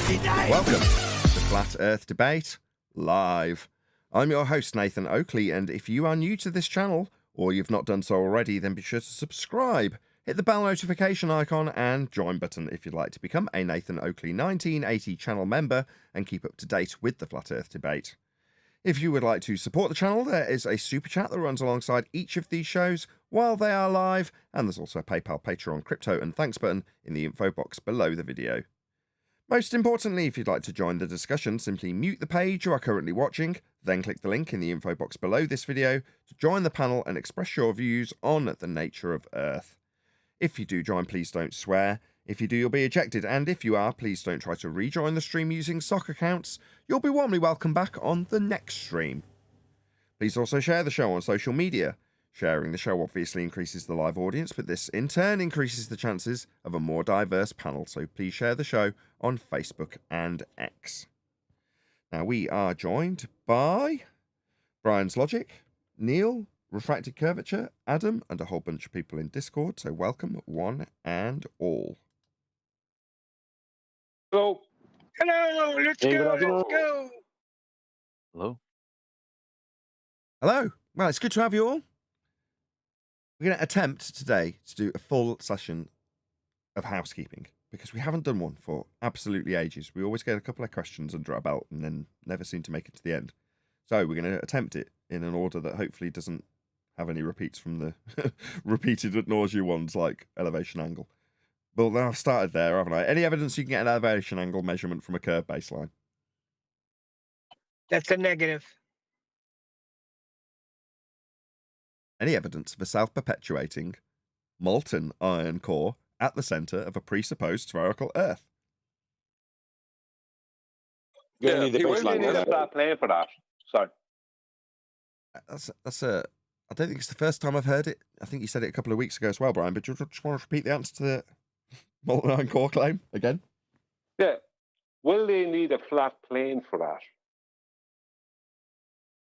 Welcome to Flat Earth Debate Live. I'm your host, Nathan Oakley, and if you are new to this channel, or you've not done so already, then be sure to subscribe, hit the bell notification icon, and join button if you'd like to become a Nathan Oakley 1980 channel member and keep up to date with the Flat Earth Debate. If you would like to support the channel, there is a super chat that runs alongside each of these shows while they are live, and there's also a PayPal, Patreon, crypto, and thanks button in the info box below the video. Most importantly, if you'd like to join the discussion, simply mute the page you are currently watching, then click the link in the info box below this video to join the panel and express your views on the nature of Earth. If you do join, please don't swear. If you do, you'll be ejected, and if you are, please don't try to rejoin the stream using sock accounts. You'll be warmly welcome back on the next stream. Please also share the show on social media. Sharing the show obviously increases the live audience, but this in turn increases the chances of a more diverse panel, so please share the show on Facebook and X. Now we are joined by Brian's Logic, Neil, Refracted Curvature, Adam, and a whole bunch of people in Discord, so welcome one and all. Hello. Hello, let's go. Hello. Hello. Well, it's good to have you all. We're going to attempt today to do a full session of housekeeping because we haven't done one for absolutely ages. We always get a couple of questions under our belt and then never seem to make it to the end. So we're going to attempt it in an order that hopefully doesn't have any repeats from the repeated ad nausea ones like elevation angle. Well, then I've started there, haven't I? Any evidence you can get an elevation angle measurement from a curved baseline? That's a negative. Any evidence of a self-perpetuating molten iron core at the center of a presupposed spherical Earth? Yeah, you really need a flat plane for that. Sorry. That's a. I don't think it's the first time I've heard it. I think you said it a couple of weeks ago as well, Brian. But do you just want to repeat the answer to the molten iron core claim again? Yeah. Will they need a flat plane for that?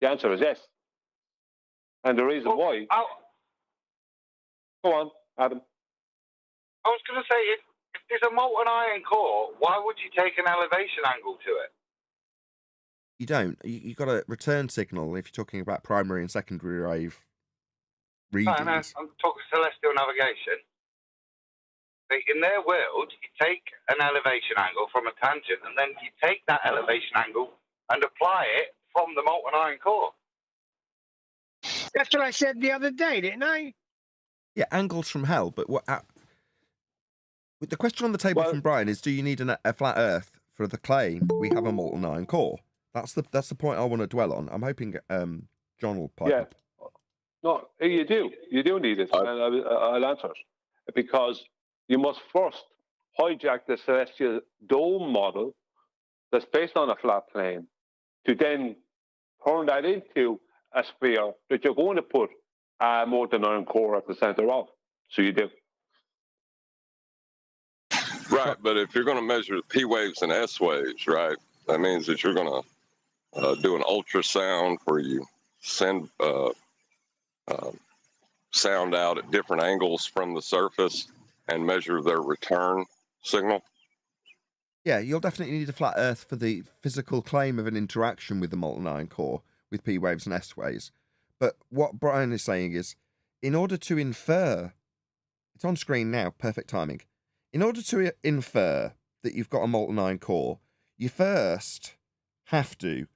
The answer is yes. And the reason why... Go on, Adam. I was going to say, if there's a molten iron core, why would you take an elevation angle to it? You don't. You've got a return signal if you're talking about primary and secondary wave readings. No, I'm talking celestial navigation. In their world, you take an elevation angle from a tangent, and then you take that elevation angle and apply it from the molten iron core. That's what I said the other day, didn't I? Yeah, angles from hell. But what? The question on the table from Brian is: do you need a flat Earth for the claim we have a molten iron core? That's the point I want to dwell on. I'm hoping John will pipe up. No, you do. You do need it, and I'll answer it. Because you must first hijack the celestial dome model that's based on a flat plane to then turn that into a sphere that you're going to put a molten iron core at the center of. So you do. Right, but if you're going to measure P waves and S waves, right, that means that you're going to do an ultrasound where you send sound out at different angles from the surface and measure their return signal. Yeah, you'll definitely need a flat Earth for the physical claim of an interaction with the molten iron core with P waves and S waves. But what Brian is saying is, in order to infer, it's on screen now, perfect timing. In order to infer that you've got a molten iron core, you first have to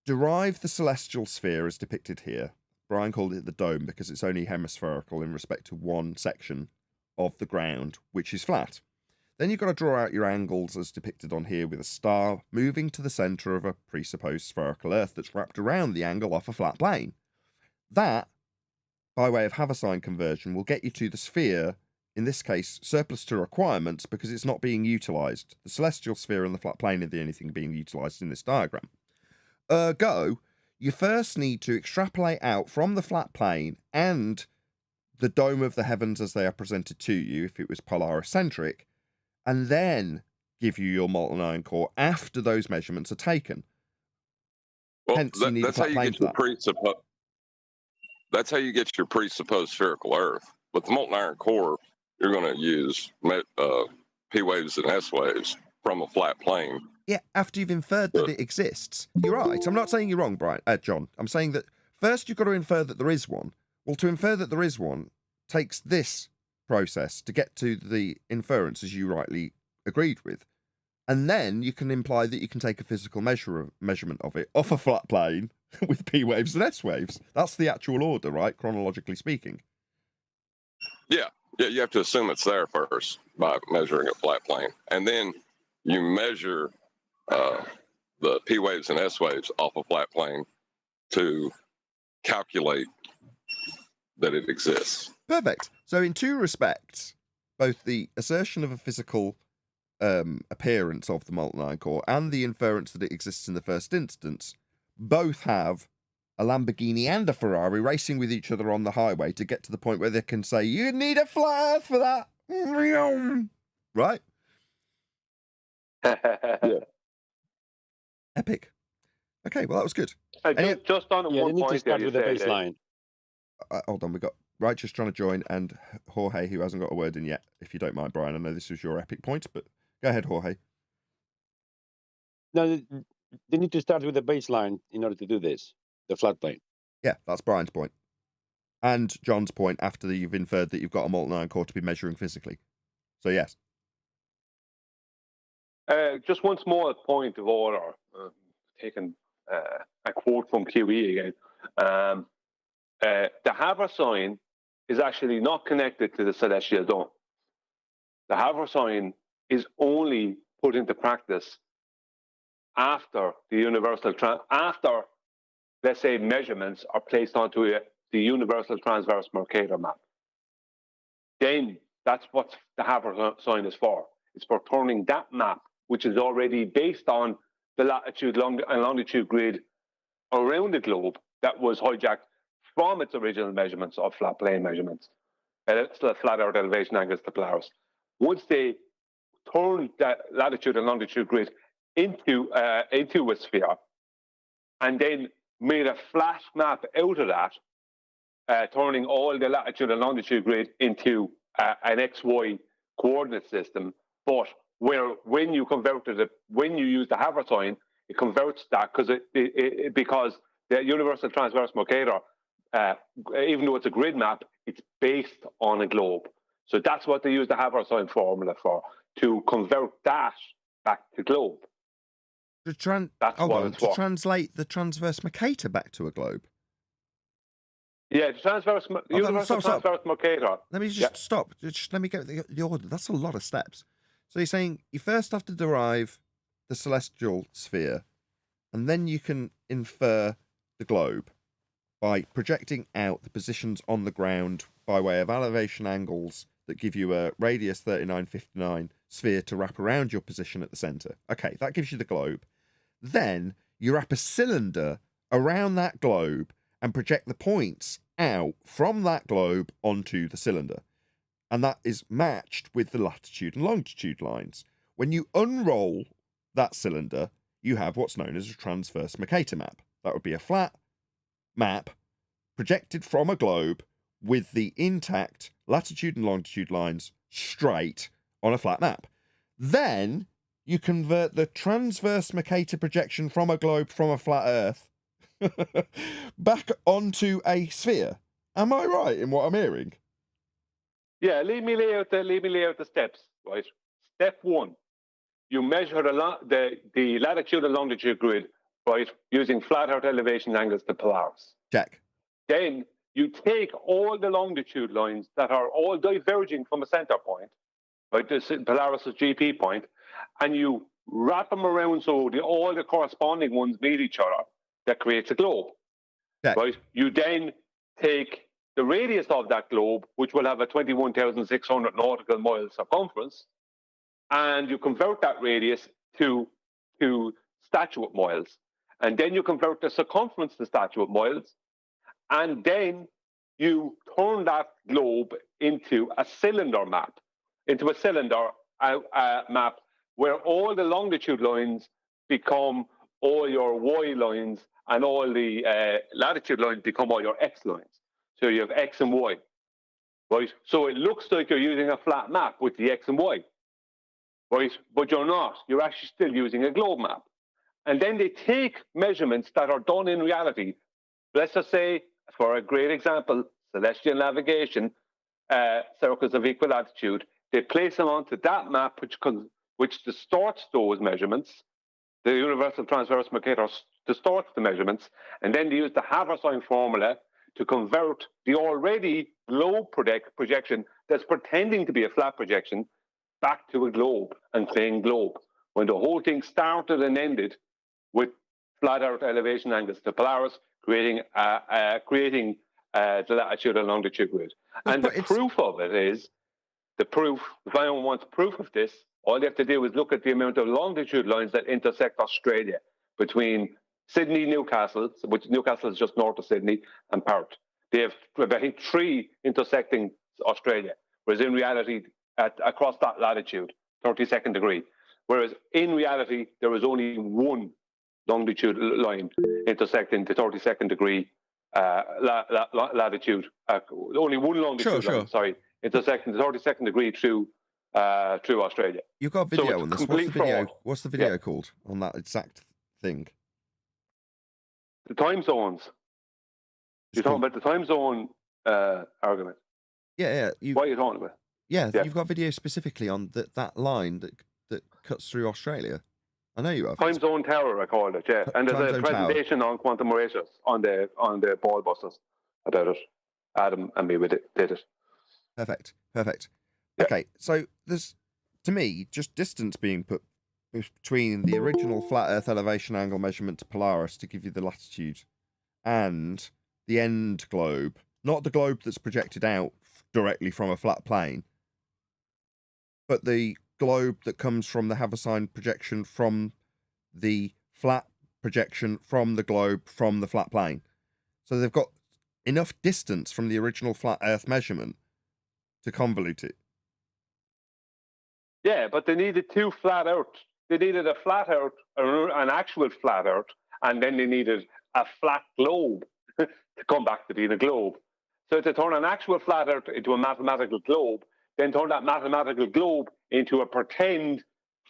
derive the celestial sphere as depicted here. Brian called it the dome because it's only hemispherical in respect to one section of the ground, which is flat. Then you've got to draw out your angles as depicted on here with a star moving to the centre of a presupposed spherical Earth that's wrapped around the angle off a flat plane. That, by way of Haversine conversion, will get you to the sphere, in this case, surplus to requirements because it's not being utilised. The celestial sphere and the flat plane are the only thing being utilised in this diagram. Ergo, you first need to extrapolate out from the flat plane and the dome of the heavens as they are presented to you, if it was polaricentric, and then give you your molten iron core after those measurements are taken. Well, Hence, you need that's how you get your presupposed. That's how you get your presupposed spherical Earth. With the molten iron core, you're going to use P waves and S waves from a flat plane Yeah, after you've inferred that it exists. You're right. I'm not saying you're wrong, Brian, John. I'm saying that first you've got to infer that there is one. Well, to infer that there is one takes this process to get to the inference, as you rightly agreed with. And then you can imply that you can take a physical measurement of it off a flat plane with P waves and S waves. That's the actual order, right? Chronologically speaking. Yeah, you have to assume it's there first by measuring a flat plane. And then you measure the P waves and S waves off a flat plane to calculate that it exists. Perfect. So in two respects, both the assertion of a physical appearance of the molten iron core and the inference that it exists in the first instance both have a Lamborghini and a Ferrari racing with each other on the highway to get to the point where they can say, you need a flat earth for that. Right? Yeah. Epic. Okay, well, that was good. Just on Yeah, one they need to point start there, with you the said, baseline. Hold on, we got Righteous trying to join and Jorge, who hasn't got a word in yet, if you don't mind, Brian. I know this was your epic point, but go ahead, Jorge. No, they need to start with the baseline in order to do this, the flat plane. Yeah, that's Brian's point. And John's point after you've inferred that you've got a molten iron core to be measuring physically. So, yes. just one small point of order, taking a quote from QE again. The Havre sign is actually not connected to the celestial dome. The Havre sign is only put into practice after the universal after, let's say, measurements are placed onto the universal transverse Mercator map. Then that's what the Havre sign is for. It's for turning that map, which is already based on the latitude and longitude grid around the globe that was hijacked from its original measurements of flat plane measurements. It's the flat Earth elevation angles to Polaris. Once they turn that latitude and longitude grid into a sphere, and then made a flat map out of that, turning all the latitude and longitude grid into an XY coordinate system. But when you use the Havre sign, it converts that because the universal transverse Mercator, even though it's a grid map, it's based on a globe. So that's what they use the Havre sign formula for, to convert that back to globe. To translate the transverse Mercator back to a globe. Yeah, the transverse Mercator. Let me just stop. Just let me get the order. That's a lot of steps. So you're saying you first have to derive the celestial sphere, and then you can infer the globe by projecting out the positions on the ground by way of elevation angles that give you a radius 3959 sphere to wrap around your position at the center. Okay, that gives you the globe. Then you wrap a cylinder around that globe and project the points out from that globe onto the cylinder. And that is matched with the latitude and longitude lines. When you unroll that cylinder, you have what's known as a transverse Mercator map. That would be a flat map projected from a globe with the intact latitude and longitude lines straight on a flat map. Then you convert the transverse Mercator projection from a globe from a flat Earth back onto a sphere. Am I right in what I'm hearing? Yeah, let me lay out the steps, right? Step one, you measure the latitude and longitude grid, right, using flat Earth elevation angles to Polaris. Check. Then you take all the longitude lines that are all diverging from a center point, right, this Polaris' GP point, and you wrap them around so all the corresponding ones meet each other. That creates a globe. Check. Right? You then take the radius of that globe, which will have a 21,600 nautical mile circumference, and you convert that radius to statute miles. And then you convert the circumference to statute miles, and then you turn that globe into a cylinder map, map where all the longitude lines become all your Y lines, and all the latitude lines become all your X lines. So you have X and Y, right? So it looks like you're using a flat map with the X and Y. right? But you're not. You're actually still using a globe map. And then they take measurements that are done in reality. Let's just say, for a great example, celestial navigation, circles of equal latitude. They place them onto that map, which distorts those measurements. The universal transverse Mercator distorts the measurements, and then they use the Haversine formula to convert the already globe projection that's pretending to be a flat projection back to a globe and saying globe, when the whole thing started and ended with flat Earth elevation angles to Polaris, creating the latitude and longitude grid. And the proof of it is, if anyone wants proof of this, all you have to do is look at the amount of longitude lines that intersect Australia between Sydney, Newcastle, which Newcastle is just north of Sydney, and Perth. They have, I think, 3 intersecting Australia, whereas in reality, across that latitude, 32nd degree, whereas in reality, there is only 1 longitude line intersecting the 32nd degree latitude. Only 1 longitude line, sorry, intersecting the 32nd degree through Australia. You've got a video on this. What's the video called on that exact thing? The time zones. You're talking about the time zone argument. Yeah. What are you talking about? Yeah, you've got video specifically on that line that cuts through Australia. I know you have. Time zone tower, I called it. Yeah, and there's a presentation on quantum ratios on the ball busters about it. Adam and me did it. Perfect. Yeah. Okay, so there's, to me, just distance being put between the original flat Earth elevation angle measurement to Polaris to give you the latitude and the end globe, not the globe that's projected out directly from a flat plane, but the globe that comes from the Haversine projection from the flat projection from the globe from the flat plane. So they've got enough distance from the original flat Earth measurement to convolute it. Yeah, but they needed 2 flat Earth. They needed a flat Earth, an actual flat Earth, and then they needed a flat globe to come back to being a globe. So to turn an actual flat Earth into a mathematical globe, then turn that mathematical globe into a pretend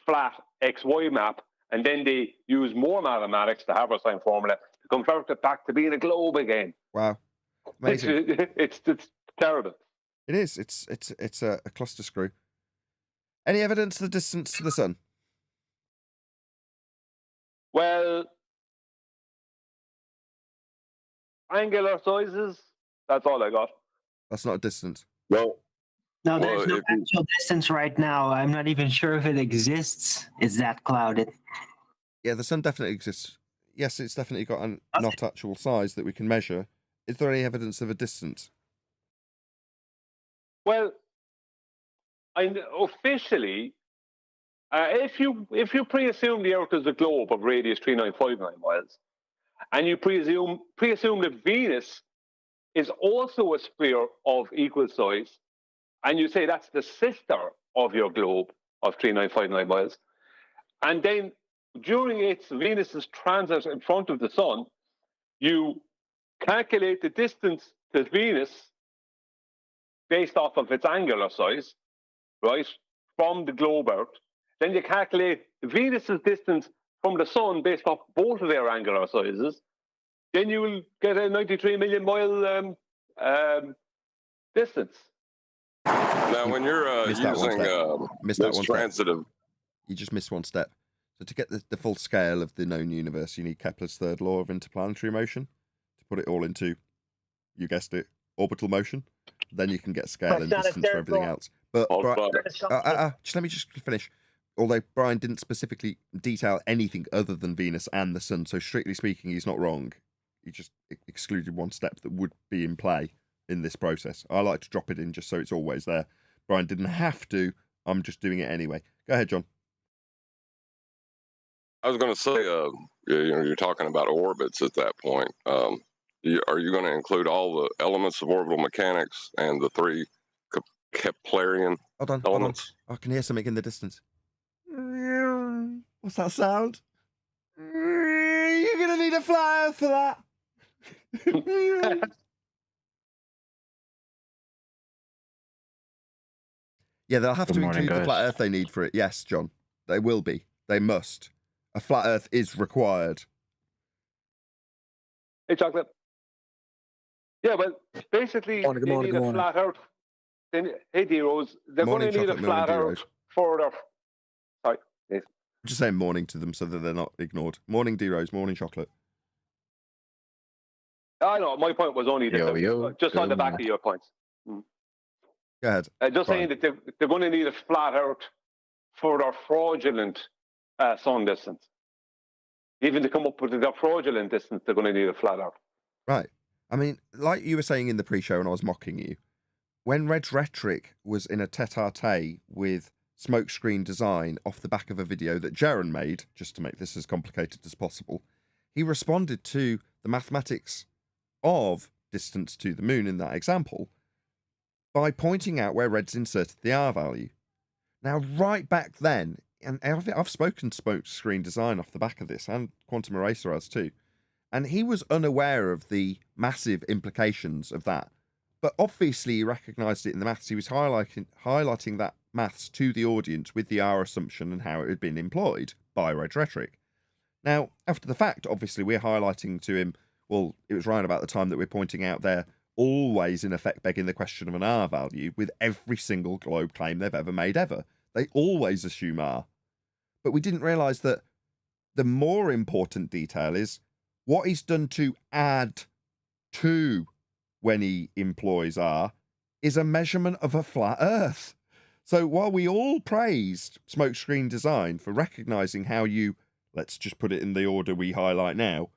flat XY map, and then they use more mathematics, the Haversine formula, to convert it back to being a globe again. Wow, amazing! It's terrible. It is. It's a cluster screw. Any evidence of the distance to the sun? Well, angular sizes. That's all I got. That's not a distance. Well, No, there's no actual distance right now. I'm not even sure if it exists. It's that clouded. Yeah, the sun definitely exists. Yes, it's definitely got a not actual size that we can measure. Is there any evidence of a distance? Well, officially, if you pre-assume the Earth is a globe of radius 3959 miles, and you pre-assume that Venus is also a sphere of equal size, and you say that's the sister of your globe of 3959 miles, and then during Venus's transit in front of the sun, you calculate the distance to Venus based off of its angular size, right, from the globe Earth. Then you calculate Venus's distance from the sun based off both of their angular sizes. Then you will get a 93 million mile distance. Now, when you're using this transitive, you just missed one step. So to get the full scale of the known universe, you need Kepler's third law of interplanetary motion to put it all into, you guessed it, orbital motion. Then you can get scale and distance for everything else. But just let me just finish. Although Brian didn't specifically detail anything other than Venus and the sun, so strictly speaking, he's not wrong. He just excluded one step that would be in play in this process. I like to drop it in just so it's always there. Brian didn't have to. I'm just doing it anyway. Go ahead, John. I was going to say, you're talking about orbits at that point. Are you going to include all the elements of orbital mechanics and the 3 Keplerian elements? Hold on. I can hear something in the distance. What's that sound? You're going to need a flat Earth for that. Yeah, they'll have Good to morning, include the guys. flat Earth they need for it. Yes, John, they will be. They must. A flat Earth is required. Hey, Chocolate. Yeah, well, basically, Morning, good they morning, need good a morning. flat Earth. Hey, D-Rose, they're Morning, going to need a Chocolate, morning, flat Earth D-Rose. for their... Sorry, yes. I'm just saying morning to them so that they're not ignored. Morning, D-Rose. Morning, Chocolate. I know, my point was only that just on the back of your points. Go ahead. Just saying that they're going to need a flat Earth for their fraudulent sun distance. Even to come up with their fraudulent distance, they're going to need a flat Earth. Right. I mean, like you were saying in the pre-show and I was mocking you, when Red's Rhetoric was in a tete-a-tete with Smokescreen Design off the back of a video that Jaron made, just to make this as complicated as possible, he responded to the mathematics of distance to the moon in that example by pointing out where Red's inserted the R value. Now, right back then, and I've spoken to Smokescreen Design off the back of this, and Quantum Eraser has too, and he was unaware of the massive implications of that. But obviously he recognised it in the maths. He was highlighting that maths to the audience with the R assumption and how it had been employed by Red's Rhetoric. Now, after the fact, obviously we're highlighting to him, well, it was right about the time that we're pointing out they're always in effect begging the question of an R value with every single globe claim they've ever made ever. They always assume R. But we didn't realise that the more important detail is what he's done to add to when he employs R is a measurement of a flat Earth. So while we all praised Smokescreen Design for recognising how you, let's just put it in the order we highlight now,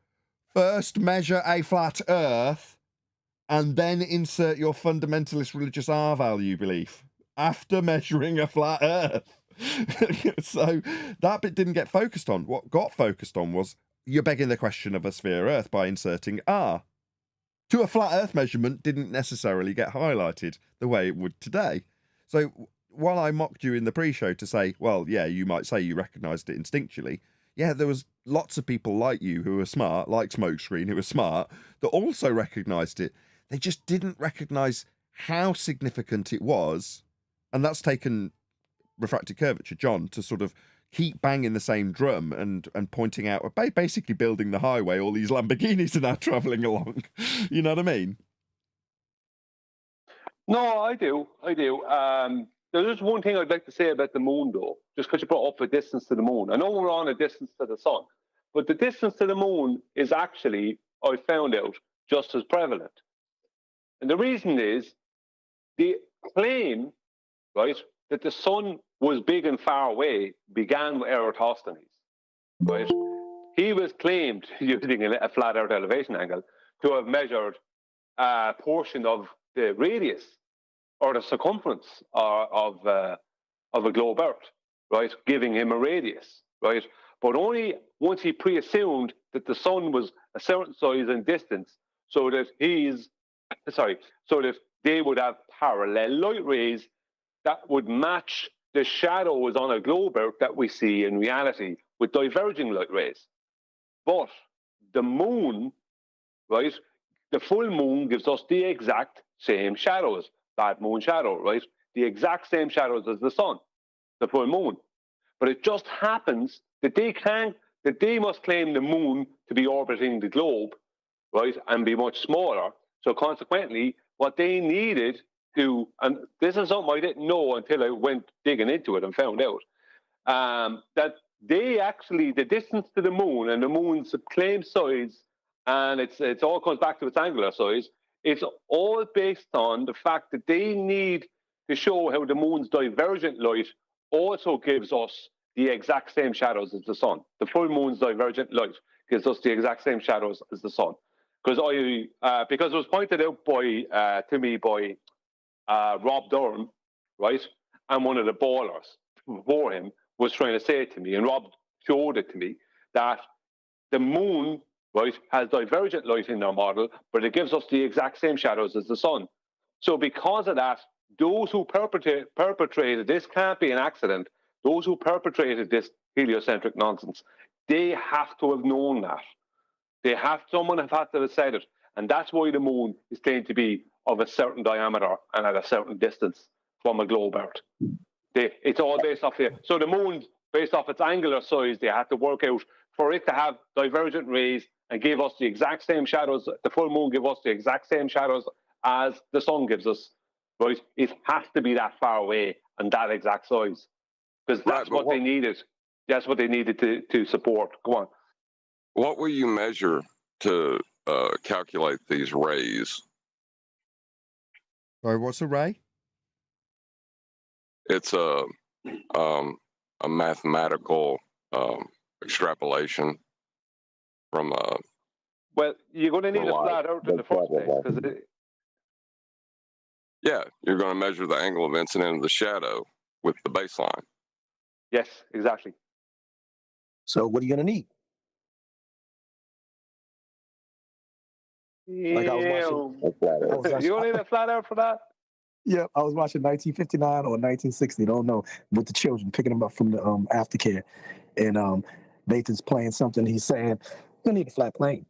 first measure a flat Earth and then insert your fundamentalist religious R value belief after measuring a flat Earth. So that bit didn't get focused on. What got focused on was you're begging the question of a sphere Earth by inserting R. To a flat Earth measurement didn't necessarily get highlighted the way it would today. So while I mocked you in the pre-show to say, well, yeah, you might say you recognised it instinctually, yeah, there was lots of people like you who were smart, like Smokescreen, who were smart, that also recognised it. They just didn't recognise how significant it was, and that's taken refracted curvature, John, to sort of keep banging the same drum and pointing out, basically building the highway all these Lamborghinis are now travelling along. You know what I mean? No, I do. There's just one thing I'd like to say about the moon, though, just because you brought up a distance to the moon. I know we're on a distance to the sun, but the distance to the moon is actually, I found out, just as prevalent. And the reason is the claim, right, that the sun was big and far away began with Eratosthenes, right? He was claimed, using a flat Earth elevation angle, to have measured a portion of the radius or the circumference of a globe Earth, right, giving him a radius, right? But only once he pre-assumed that the sun was a certain size and distance, so that they would have parallel light rays that would match the shadows on a globe Earth that we see in reality with diverging light rays. But the moon, right, the full moon gives us the exact same shadows, bad moon shadow, right? The exact same shadows as the sun, the full moon. But it just happens that they must claim the moon to be orbiting the globe, right, and be much smaller. So consequently, what they needed to, and this is something I didn't know until I went digging into it and found out, that they actually, the distance to the moon and the moon's claimed size, and it's all comes back to its angular size, it's all based on the fact that they need to show how the moon's divergent light also gives us the exact same shadows as the sun. The full moon's divergent light gives us the exact same shadows as the sun. Because it was pointed out to me by Rob Durham, right? And one of the ballers before him was trying to say it to me, and Rob showed it to me, that the moon, right, has divergent light in their model, but it gives us the exact same shadows as the sun. So because of that, those who perpetrated this can't be an accident. Those who perpetrated this heliocentric nonsense, they have to have known that. Someone have had to have said it. And that's why the moon is claimed to be of a certain diameter and at a certain distance from a globe Earth. It's all based off here. So the moon, based off its angular size, they had to work out for it to have divergent rays and give us the exact same shadows. The full moon give us the exact same shadows as the sun gives us. Right? It has to be that far away and that exact size, because that's what they needed. That's what they needed to support. Go on. What will you measure to calculate these rays? Sorry, what's a ray? It's a mathematical extrapolation from a. Well, you're going to need a flat Earth in the first place. Yeah, you're going to measure the angle of incidence of the shadow with the baseline. Yes, exactly. So what are you going to need? Like I was watching. You don't need a flat Earth for that? Yeah, I was watching 1959 or 1960, don't know, with the children, picking them up from the aftercare. And Nathan's playing something. He's saying, "You're going to need a flat plane.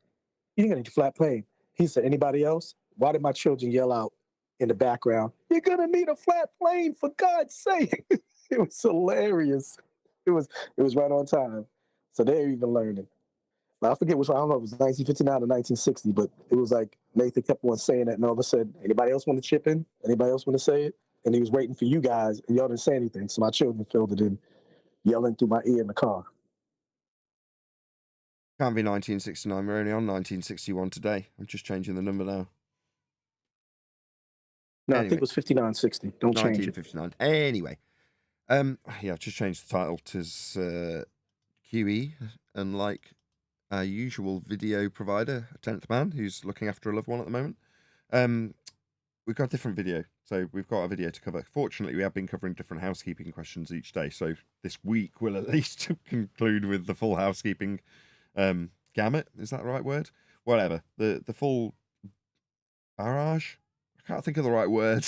You're going to need a flat plane." He said, "Anybody else?" Why did my children yell out in the background, "You're going to need a flat plane, for God's sake." It was hilarious. It was right on time. So they're even learning. I forget which one, I don't know if it was 1959 or 1960, but it was like Nathan kept on saying that, and all of a sudden, "Anybody else want to chip in? Anybody else want to say it?" And he was waiting for you guys, and y'all didn't say anything. So my children filled it in, yelling through my ear in the car. Can't be 1969. We're only on 1961 today. I'm just changing the number now. No, Anyway. I think it was 5960. Don't change it. 1959. Anyway, yeah, I've just changed the title to QE, unlike our usual video provider, 10th Man, who's looking after a loved one at the moment. We've got a different video, so we've got a video to cover. Fortunately, we have been covering different housekeeping questions each day, so this week we'll at least conclude with the full housekeeping gamut. Is that the right word? Whatever. The full barrage? I can't think of the right word.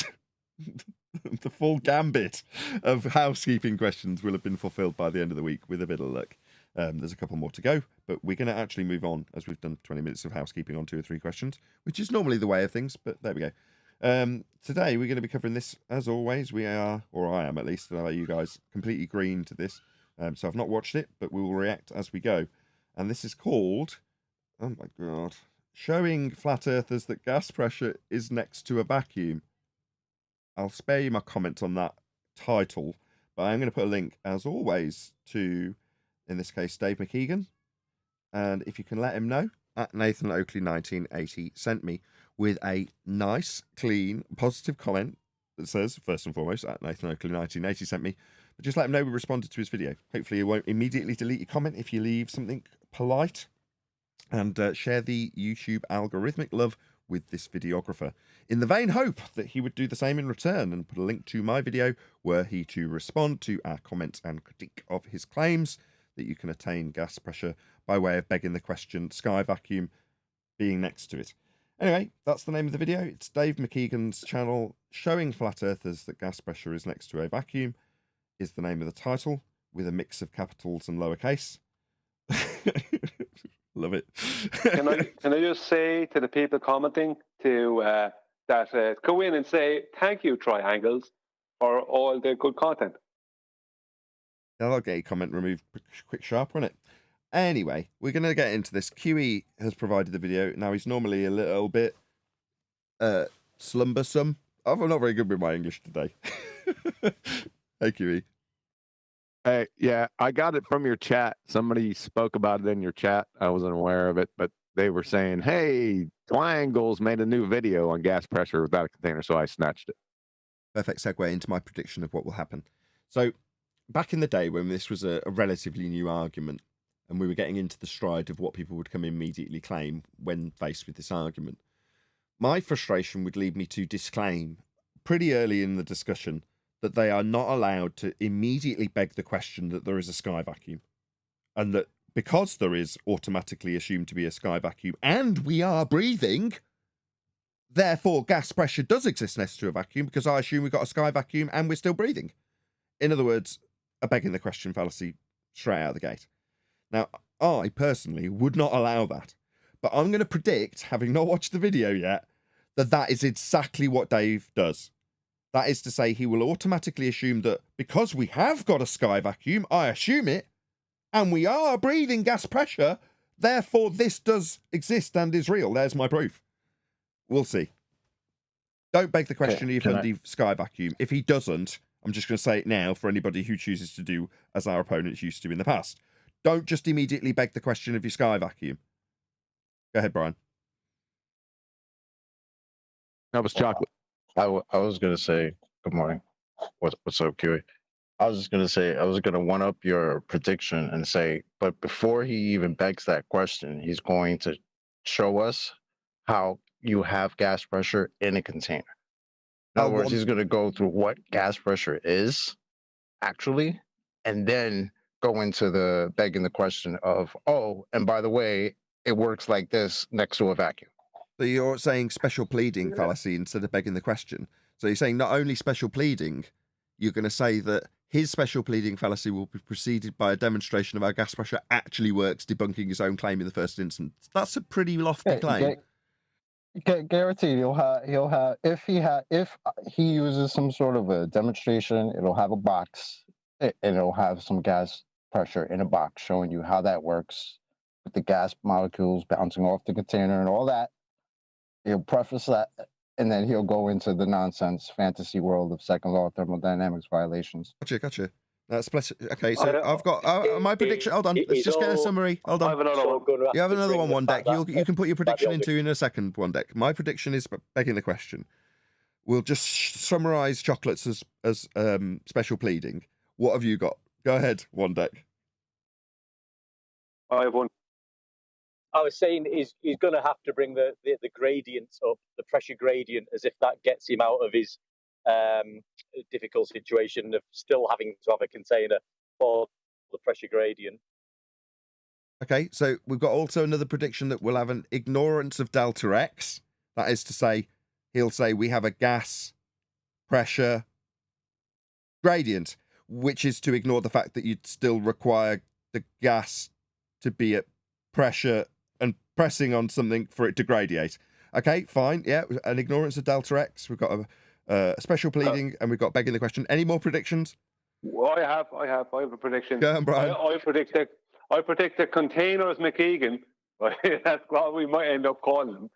The full gambit of housekeeping questions will have been fulfilled by the end of the week with a bit of luck. There's a couple more to go, but we're going to actually move on, as we've done 20 minutes of housekeeping on 2 or 3 questions, which is normally the way of things, but there we go. Today, we're going to be covering this, as always. We are, or I am at least, I know you guys, completely green to this. So I've not watched it, but we will react as we go. And this is called, oh my God, Showing Flat Earthers that Gas Pressure is Next to a Vacuum. I'll spare you my comment on that title, but I'm going to put a link, as always, to, in this case, Dave McKeegan. And if you can let him know, at Nathan Oakley 1980 sent me with a nice, clean, positive comment that says, first and foremost, at Nathan Oakley 1980 sent me, but just let him know we responded to his video. Hopefully, you won't immediately delete your comment if you leave something polite, and share the YouTube algorithmic love with this videographer, in the vain hope that he would do the same in return and put a link to my video were he to respond to our comments and critique of his claims that you can attain gas pressure by way of begging the question, sky vacuum being next to it. Anyway, that's the name of the video. It's Dave McKeegan's channel. Showing Flat Earthers that Gas Pressure is Next to a Vacuum is the name of the title, with a mix of capitals and lowercase. Love it. Can I just say to the people commenting to go in and say thank you, Triangles, for all the good content. I'll get a comment removed quick sharp, won't it? Anyway, we're going to get into this. QE has provided the video. Now, he's normally a little bit slumbersome. I'm not very good with my English today. Hey, QE. Hey, yeah, I got it from your chat. Somebody spoke about it in your chat. I wasn't aware of it, but they were saying, hey, Twianges made a new video on gas pressure without a container, so I snatched it. Perfect segue into my prediction of what will happen. So, back in the day when this was a relatively new argument, and we were getting into the stride of what people would come immediately claim when faced with this argument, my frustration would lead me to disclaim pretty early in the discussion that they are not allowed to immediately beg the question that there is a sky vacuum, and that because there is automatically assumed to be a sky vacuum and we are breathing, therefore gas pressure does exist next to a vacuum because I assume we've got a sky vacuum and we're still breathing. In other words, a begging the question fallacy straight out of the gate. Now, I personally would not allow that, but I'm going to predict, having not watched the video yet, that that is exactly what Dave does. That is to say, he will automatically assume that because we have got a sky vacuum, I assume it, and we are breathing gas pressure, therefore this does exist and is real. There's my proof. We'll see. Don't beg the question if the sky vacuum. If he doesn't, I'm just going to say it now for anybody who chooses to do as our opponents used to in the past. Don't just immediately beg the question of your sky vacuum. Go ahead, Brian. That was chocolate. I was going to say, good morning. What's up, Kiwi? I was just going to say, I was going to one up your prediction and say, but before he even begs that question, he's going to show us how you have gas pressure in a container. In other words, he's going to go through what gas pressure is actually, and then go into the begging the question of, oh, and by the way, it works like this next to a vacuum. So you're saying special pleading fallacy instead of begging the question. So you're saying not only special pleading, you're going to say that his special pleading fallacy will be preceded by a demonstration of how gas pressure actually works, debunking his own claim in the first instance. That's a pretty lofty claim. Guaranteed, he'll have if he uses some sort of a demonstration, it'll have a box and it'll have some gas pressure in a box showing you how that works with the gas molecules bouncing off the container and all that. He'll preface that, and then he'll go into the nonsense fantasy world of second law thermodynamics violations. Gotcha. That's okay. So I've got my prediction. Hold on, let's just get a summary. Hold on. You have another one deck. You can put your prediction into in a second. One deck. My prediction is begging the question. We'll just summarize chocolates as special pleading. What have you got? Go ahead. One deck. I have one. I was saying he's going to have to bring the gradients up, the pressure gradient, as if that gets him out of his difficult situation of still having to have a container for the pressure gradient. Okay, so we've got also another prediction that we'll have an ignorance of delta X. That is to say, he'll say we have a gas pressure gradient, which is to ignore the fact that you'd still require the gas to be at pressure and pressing on something for it to gradiate. Okay, fine. Yeah, an ignorance of delta X. We've got a special pleading, and we've got begging the question. Any more predictions? Well, I have a prediction. Go on, Brian. I predict the containers McKeegan. That's what we might end up calling him.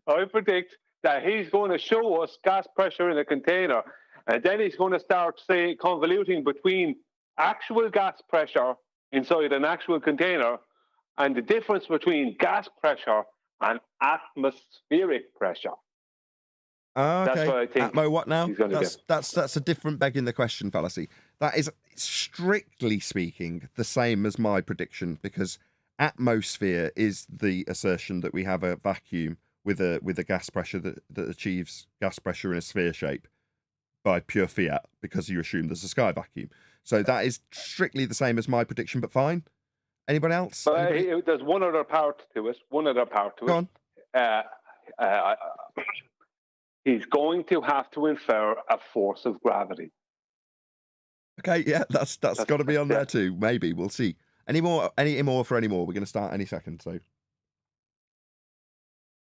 I predict that he's going to show us gas pressure in a container, and then he's going to start convoluting between actual gas pressure inside an actual container and the difference between gas pressure and atmospheric pressure. Okay. That's what I think. Atmo, what now? That's a different begging the question fallacy. That is, strictly speaking, the same as my prediction, because atmosphere is the assertion that we have a vacuum with a gas pressure that achieves gas pressure in a sphere shape by pure fiat, because you assume there's a sky vacuum. So that is strictly the same as my prediction, but fine. Anybody else? There's one other part to it. Go on. He's going to have to infer a force of gravity. Okay, yeah, that's got to be on there too. Maybe we'll see. Any more? We're going to start any second. So,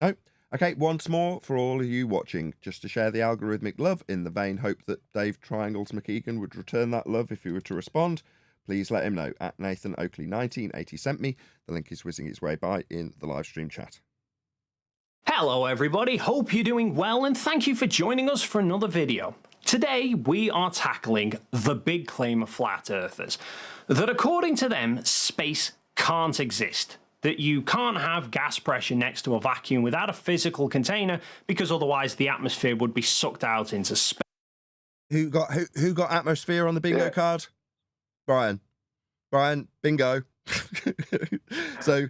no. Okay, once more for all of you watching, just to share the algorithmic love in the vain hope that Dave Triangles McKeegan would return that love if he were to respond. Please let him know at Nathan Oakley 1980 sent me. The link is whizzing its way by in the live stream chat. Hello everybody, hope you're doing well and thank you for joining us for another video. Today we are tackling the big claim of flat earthers, that according to them, space can't exist, that you can't have gas pressure next to a vacuum without a physical container because otherwise the atmosphere would be sucked out into space. Who got atmosphere on the bingo card? Brian, bingo. So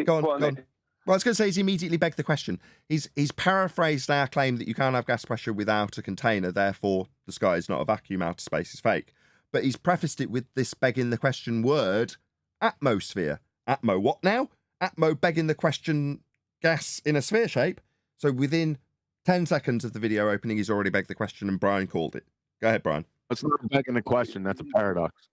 go on. Well, I was going to say he's immediately begged the question. He's paraphrased our claim that you can't have gas pressure without a container, therefore the sky is not a vacuum, outer space is fake. But he's prefaced it with this begging the question word, atmosphere. Atmo what now? Atmo begging the question, gas in a sphere shape. So within 10 seconds of the video opening, he's already begged the question and Brian called it. Go ahead, Brian. That's not begging the question. That's a paradox.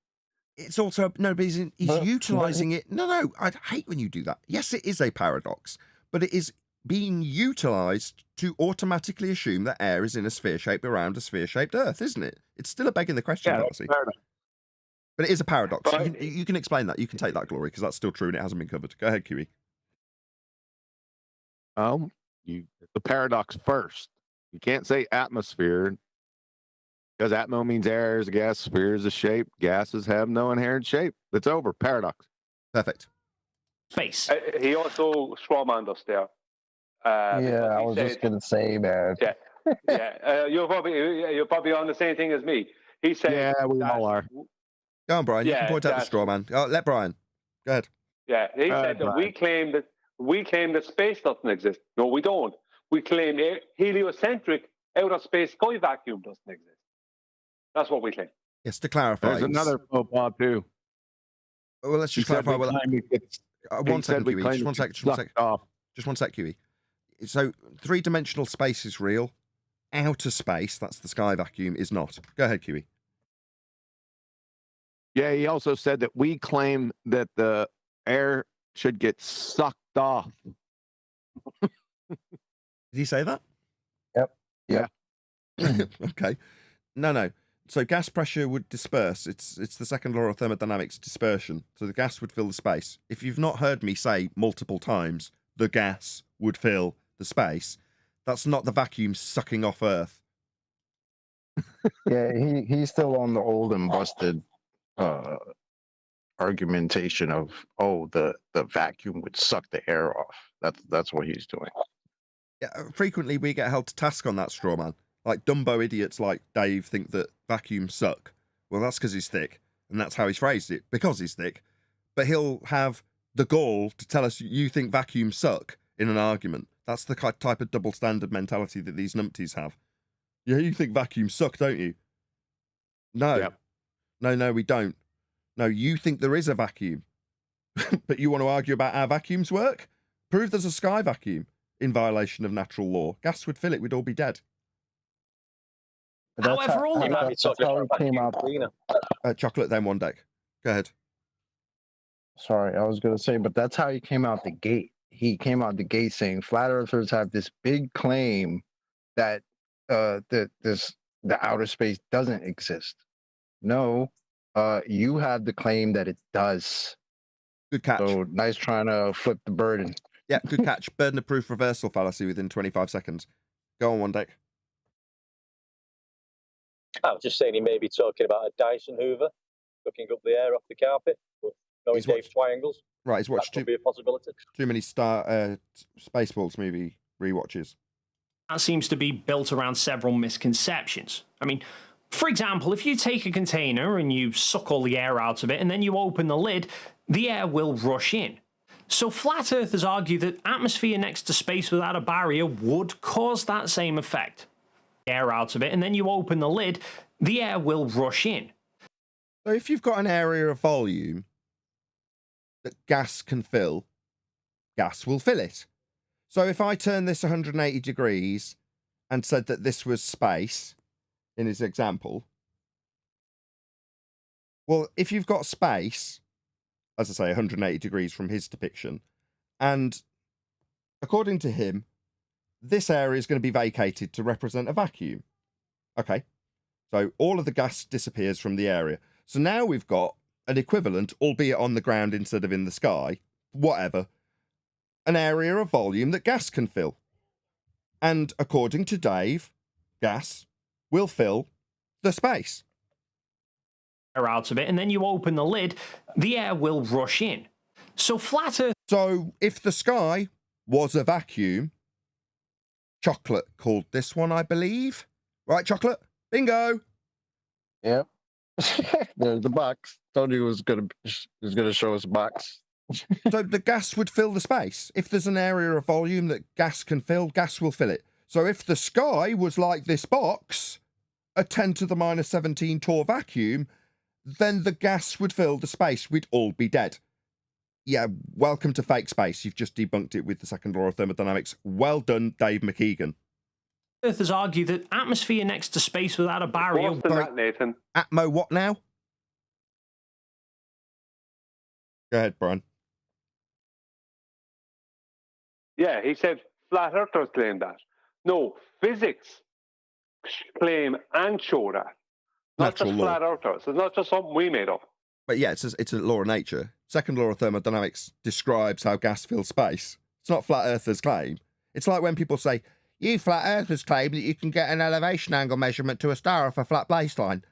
It's also, no, but he's utilising it. No, I hate when you do that. Yes, it is a paradox, but it is being utilised to automatically assume that air is in a sphere shaped around a sphere shaped Earth, isn't it? It's still a begging the question, fallacy. But it is a paradox. You can explain that. You can take that, Glory, because that's still true and it hasn't been covered. Go ahead, QE. The paradox first. You can't say atmosphere because atmo means air is a gas, sphere is a shape. Gases have no inherent shape. It's over. Paradox. Perfect. Space. He also strawmanned us there. Yeah, I was just gonna say, man. Yeah. You're probably on the same thing as me. He said, "Yeah, we all are." Go on, Brian. You can point out the straw man. Let Brian. Go ahead. Yeah, he said that we claim that space doesn't exist. No, we don't. We claim heliocentric outer space sky vacuum doesn't exist. That's what we claim. Yes, to clarify. There's another faux pas too. Well, let's just clarify. One second, QE. Just one sec, QE. So, three-dimensional space is real. Outer space, that's the sky vacuum, is not. Go ahead, QE. Yeah, he also said that we claim that the air should get sucked off. Did he say that? Yep. Yeah. Okay. No. So gas pressure would disperse. It's the second law of thermodynamics, dispersion. So the gas would fill the space. If you've not heard me say multiple times, the gas would fill the space, that's not the vacuum sucking off Earth. Yeah, he's still on the old and busted argumentation of the vacuum would suck the air off. That's what he's doing. Yeah, frequently we get held to task on that, straw man. Like Dumbo idiots like Dave think that vacuums suck. Well, that's because he's thick, and that's how he's phrased it, because he's thick. But he'll have the gall to tell us you think vacuums suck in an argument. That's the type of double standard mentality that these numpties have. Yeah, you think vacuums suck, don't you? No. Yep. No, we don't. No, you think there is a vacuum. But you want to argue about how vacuums work? Prove there's a sky vacuum in violation of natural law. Gas would fill it, we'd all be dead. However, all you might be talking about chocolate, then one deck. Go ahead. Sorry, I was going to say, but that's how he came out the gate. He came out the gate saying flat earthers have this big claim that the outer space doesn't exist. No, you have the claim that it does. Good catch. So nice trying to flip the burden. Yeah, good catch. Burden of proof reversal fallacy within 25 seconds. Go on, one deck. I was just saying he may be talking about a Dyson Hoover, looking up the air off the carpet, but knowing Dave Twianges. Right, he's watched that could be a possibility. Too many Spaceballs movie rewatches. That seems to be built around several misconceptions. I mean, for example, if you take a container and you suck all the air out of it and then you open the lid, the air will rush in. So flat earthers argue that atmosphere next to space without a barrier would cause that same effect. Air out of it and then you open the lid, the air will rush in. So if you've got an area of volume that gas can fill, gas will fill it. So if I turn this 180 degrees and said that this was space in his example, well, if you've got space, as I say, 180 degrees from his depiction, and according to him, this area is going to be vacated to represent a vacuum. Okay, so all of the gas disappears from the area. So now we've got an equivalent, albeit on the ground instead of in the sky, whatever, an area of volume that gas can fill. And according to Dave, gas will fill the space. Air out of it, and then you open the lid, the air will rush in. So flat Earth. So if the sky was a vacuum, Chocolate called this one, I believe. Right, Chocolate? Bingo! Yep. There's the box. Told you it was gonna show us a box. So the gas would fill the space. If there's an area of volume that gas can fill, gas will fill it. So if the sky was like this box, a 10 to the minus 17 torr vacuum, then the gas would fill the space. We'd all be dead. Yeah, welcome to fake space. You've just debunked it with the second law of thermodynamics. Well done, Dave McKeegan. Earthers argue that atmosphere next to space without a barrier. Worse than that, Nathan. Atmo what now? Go ahead, Brian. Yeah, he said flat earthers claim that. No, physics claim and show that. Not Natural just law. flat earthers. It's not just something we made up. But yeah, it's a law of nature. Second law of thermodynamics describes how gas fills space. It's not flat earthers' claim. It's like when people say, you flat earthers claim that you can get an elevation angle measurement to a star off a flat baseline.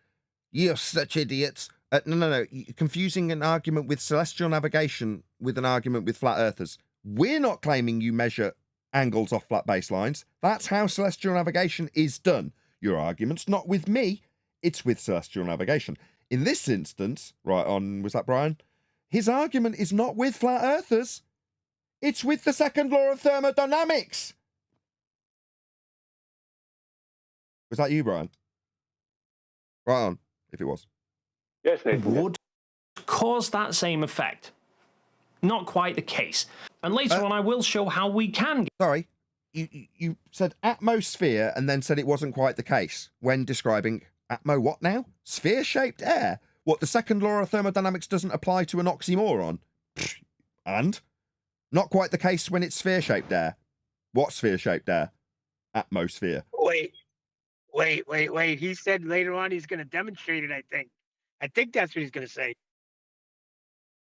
You're such idiots. No. You're confusing an argument with celestial navigation with an argument with flat earthers. We're not claiming you measure angles off flat baselines. That's how celestial navigation is done. Your argument's not with me. It's with celestial navigation. In this instance, right on, was that Brian? His argument is not with flat earthers. It's with the second law of thermodynamics. Was that you, Brian? Right on, if it was. Yes, Nathan. Would cause that same effect. Not quite the case. And later on, I will show how we can get... Sorry, you said atmosphere and then said it wasn't quite the case when describing what now? Sphere-shaped air? What, the second law of thermodynamics doesn't apply to an oxymoron? And? Not quite the case when it's sphere-shaped air. What sphere-shaped air? Atmosphere. Wait. He said later on he's going to demonstrate it, I think. I think that's what he's going to say.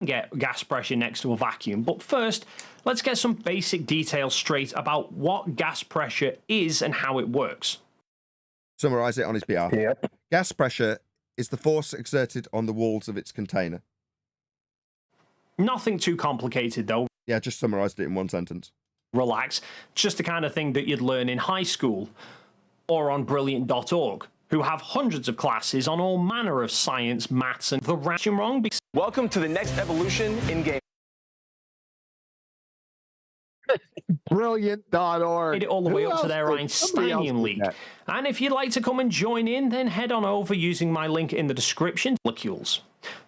Get gas pressure next to a vacuum. But first, let's get some basic details straight about what gas pressure is and how it works. Summarise it on his behalf. Yep. Gas pressure is the force exerted on the walls of its container. Nothing too complicated, though. Yeah, just summarised it in one sentence. Relax. Just the kind of thing that you'd learn in high school or on brilliant.org, who have hundreds of classes on all manner of science, maths, and the ration wrong. Welcome to the next evolution in game. Brilliant.org. Made it all the way up to their Somebody else Einsteinian did League. that. And if you'd like to come and join in, then head on over using my link in the description. Molecules.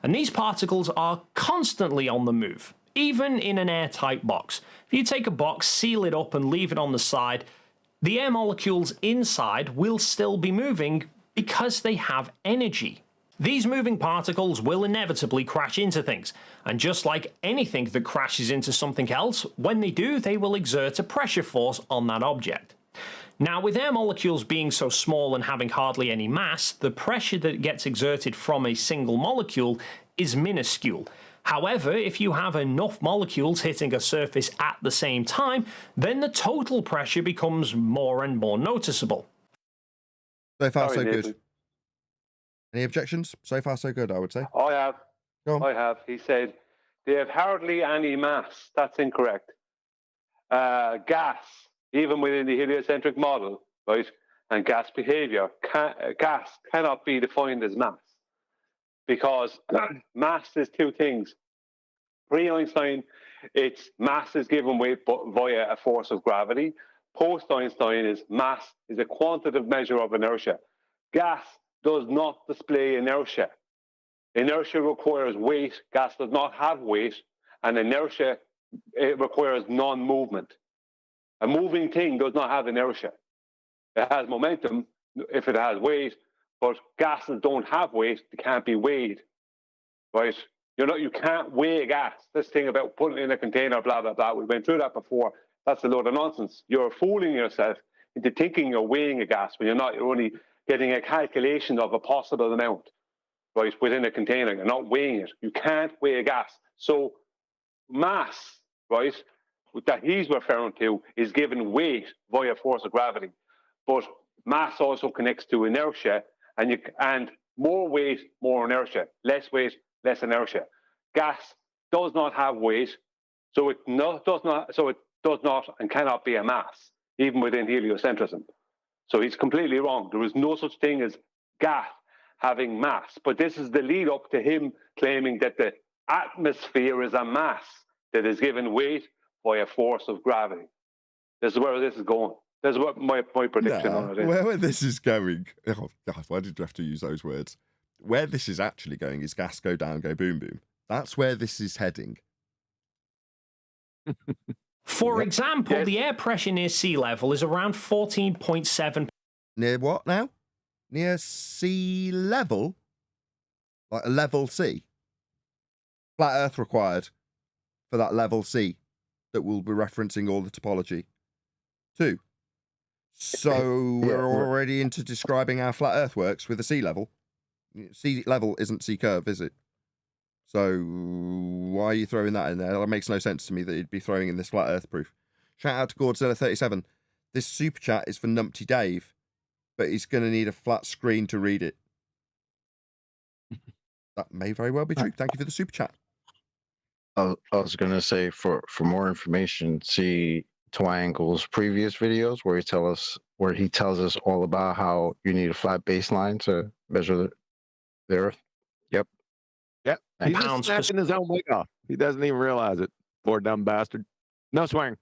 And these particles are constantly on the move, even in an airtight box. If you take a box, seal it up, and leave it on the side, the air molecules inside will still be moving because they have energy. These moving particles will inevitably crash into things, and just like anything that crashes into something else, when they do, they will exert a pressure force on that object. Now, with air molecules being so small and having hardly any mass, the pressure that gets exerted from a single molecule is minuscule. However, if you have enough molecules hitting a surface at the same time, then the total pressure becomes more and more noticeable. So far, Sorry, so Nathan. good. Any objections? So far, so good, I would say. I have. Go on. I have. He said they have hardly any mass. That's incorrect. Gas, even within the heliocentric model, right, and gas behavior, gas cannot be defined as mass because mass is two things. Pre-Einstein, its mass is given weight via a force of gravity. Post-Einstein is mass is a quantitative measure of inertia. Gas does not display inertia. Inertia requires weight. Gas does not have weight, and inertia it requires non-movement. A moving thing does not have inertia. It has momentum if it has weight, but gases don't have weight. They can't be weighed, right? You can't weigh gas. This thing about putting it in a container, blah blah blah. We went through that before. That's a load of nonsense. You're fooling yourself into thinking you're weighing a gas when you're not. You're only getting a calculation of a possible amount, right, within a container. You're not weighing it. You can't weigh a gas. So mass, right, that he's referring to is given weight via force of gravity. But mass also connects to inertia, and more weight, more inertia. Less weight, less inertia. Gas does not have weight, so it does not and cannot be a mass, even within heliocentrism. So he's completely wrong. There is no such thing as gas having mass. But this is the lead up to him claiming that the atmosphere is a mass that is given weight by a force of gravity. This is where this is going. This is what my prediction on it is. Where this is going, oh God, why did you have to use those words? Where this is actually going is gas go down, go boom, boom. That's where this is heading. For example, Yes. the air pressure near sea level is around 14.7. Near what now? Near sea level? Like a level C? Flat Earth required for that level C that we'll be referencing all the topology. 2. So we're already into describing how flat Earth works with the sea level. Sea level isn't sea curve, is it? So why are you throwing that in there? That makes no sense to me that you'd be throwing in this flat Earth proof. Shout out to Godzilla37. This super chat is for Numpty Dave, but he's going to need a flat screen to read it. That may very well be true. Thank you for the super chat. I was gonna say for more information, see Twiangle's previous videos where he tells us all about how you need a flat baseline to measure the Earth. Yep. Yep. He's just snapping his own wig off. He doesn't even realize it. Poor dumb bastard. No swearing.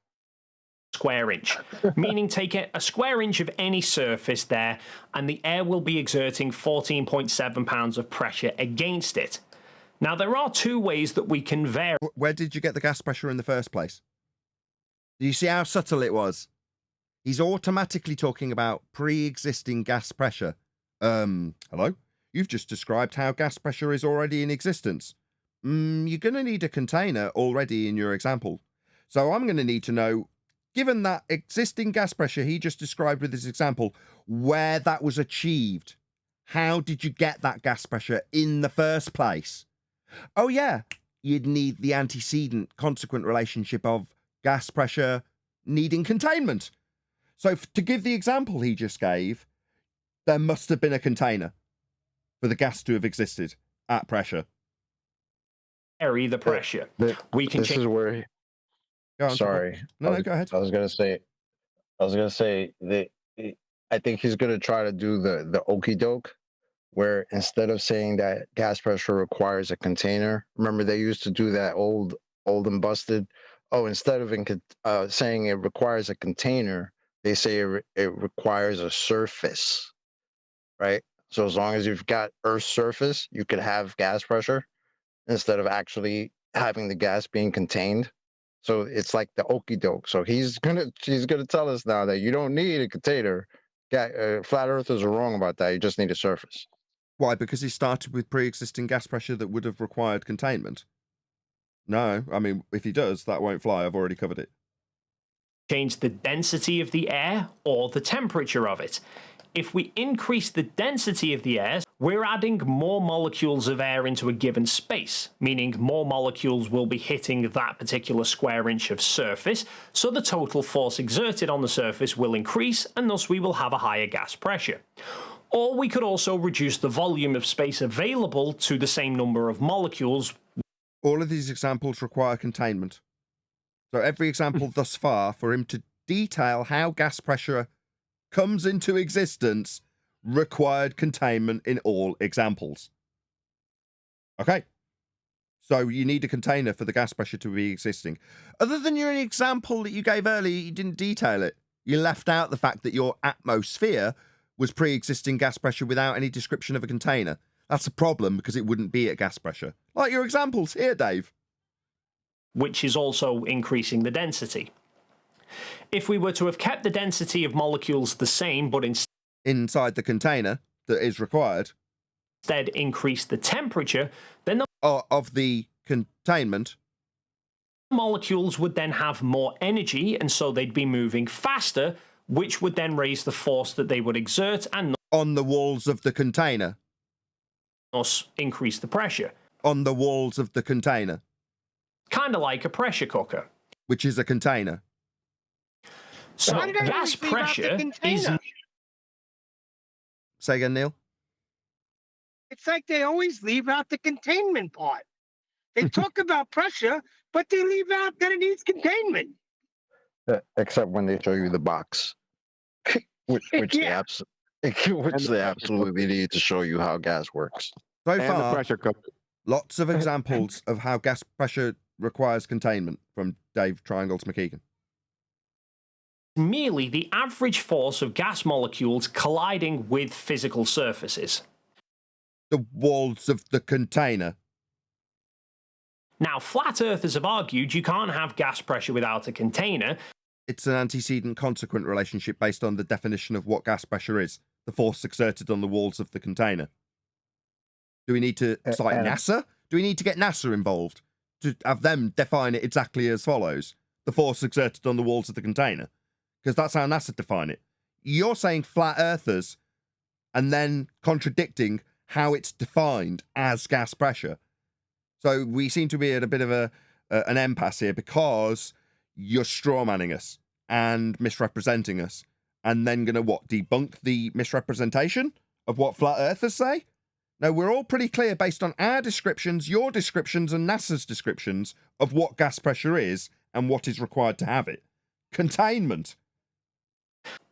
Square inch, meaning take a square inch of any surface there and the air will be exerting 14.7 pounds of pressure against it. Now, there are 2 ways that we can vary. Where did you get the gas pressure in the first place? Do you see how subtle it was? He's automatically talking about pre-existing gas pressure. Hello? You've just described how gas pressure is already in existence. You're going to need a container already in your example. So I'm going to need to know, given that existing gas pressure he just described with his example, where that was achieved. How did you get that gas pressure in the first place? Oh, yeah, you'd need the antecedent consequent relationship of gas pressure needing containment. So to give the example he just gave, there must have been a container for the gas to have existed at pressure. Vary the pressure. We can this is where sorry. No, go ahead. I was gonna say that I think he's gonna try to do the okey doke, where instead of saying that gas pressure requires a container, remember they used to do that old and busted. Oh, instead of saying it requires a container, they say it requires a surface, right? So as long as you've got Earth's surface, you could have gas pressure instead of actually having the gas being contained. So it's like the okey doke. So she's gonna tell us now that you don't need a container. Flat earthers are wrong about that. You just need a surface. Why? Because he started with pre-existing gas pressure that would have required containment. No, I mean, if he does, that won't fly. I've already covered it. Change the density of the air or the temperature of it. If we increase the density of the air, we're adding more molecules of air into a given space, meaning more molecules will be hitting that particular square inch of surface, so the total force exerted on the surface will increase, and thus we will have a higher gas pressure. Or we could also reduce the volume of space available to the same number of molecules. All of these examples require containment. So every example thus far, for him to detail how gas pressure comes into existence, required containment in all examples. Okay. So you need a container for the gas pressure to be existing. Other than your example that you gave earlier, you didn't detail it. You left out the fact that your atmosphere was pre-existing gas pressure without any description of a container. That's a problem because it wouldn't be at gas pressure. Like your examples here, Dave. Which is also increasing the density. If we were to have kept the density of molecules the same, but inside the container that is required, instead increase the temperature, then the of the containment, molecules would then have more energy, and so they'd be moving faster, which would then raise the force that they would exert and on the walls of the container, thus increase the pressure. On the walls of the container. Kind of like a pressure cooker. Which is a container. So gas pressure is... Say again, Neil? It's like they always leave out the containment part. They talk about pressure, but they leave out that it needs containment. Except when they show you the box, which they absolutely need to show you how gas works. So and far, the pressure cooker. Lots of examples of how gas pressure requires containment from Dave Triangles McKeegan. Merely the average force of gas molecules colliding with physical surfaces. The walls of the container. Now, flat earthers have argued you can't have gas pressure without a container. It's an antecedent consequent relationship based on the definition of what gas pressure is, the force exerted on the walls of the container. Do we need to cite NASA? Do we need to get NASA involved to have them define it exactly as follows? The force exerted on the walls of the container. because that's how NASA define it. You're saying flat earthers and then contradicting how it's defined as gas pressure. So we seem to be at a bit of an impasse here, because you're strawmanning us and misrepresenting us, and then going to debunk the misrepresentation of what flat earthers say? No, we're all pretty clear based on our descriptions, your descriptions, and NASA's descriptions of what gas pressure is and what is required to have it. Containment.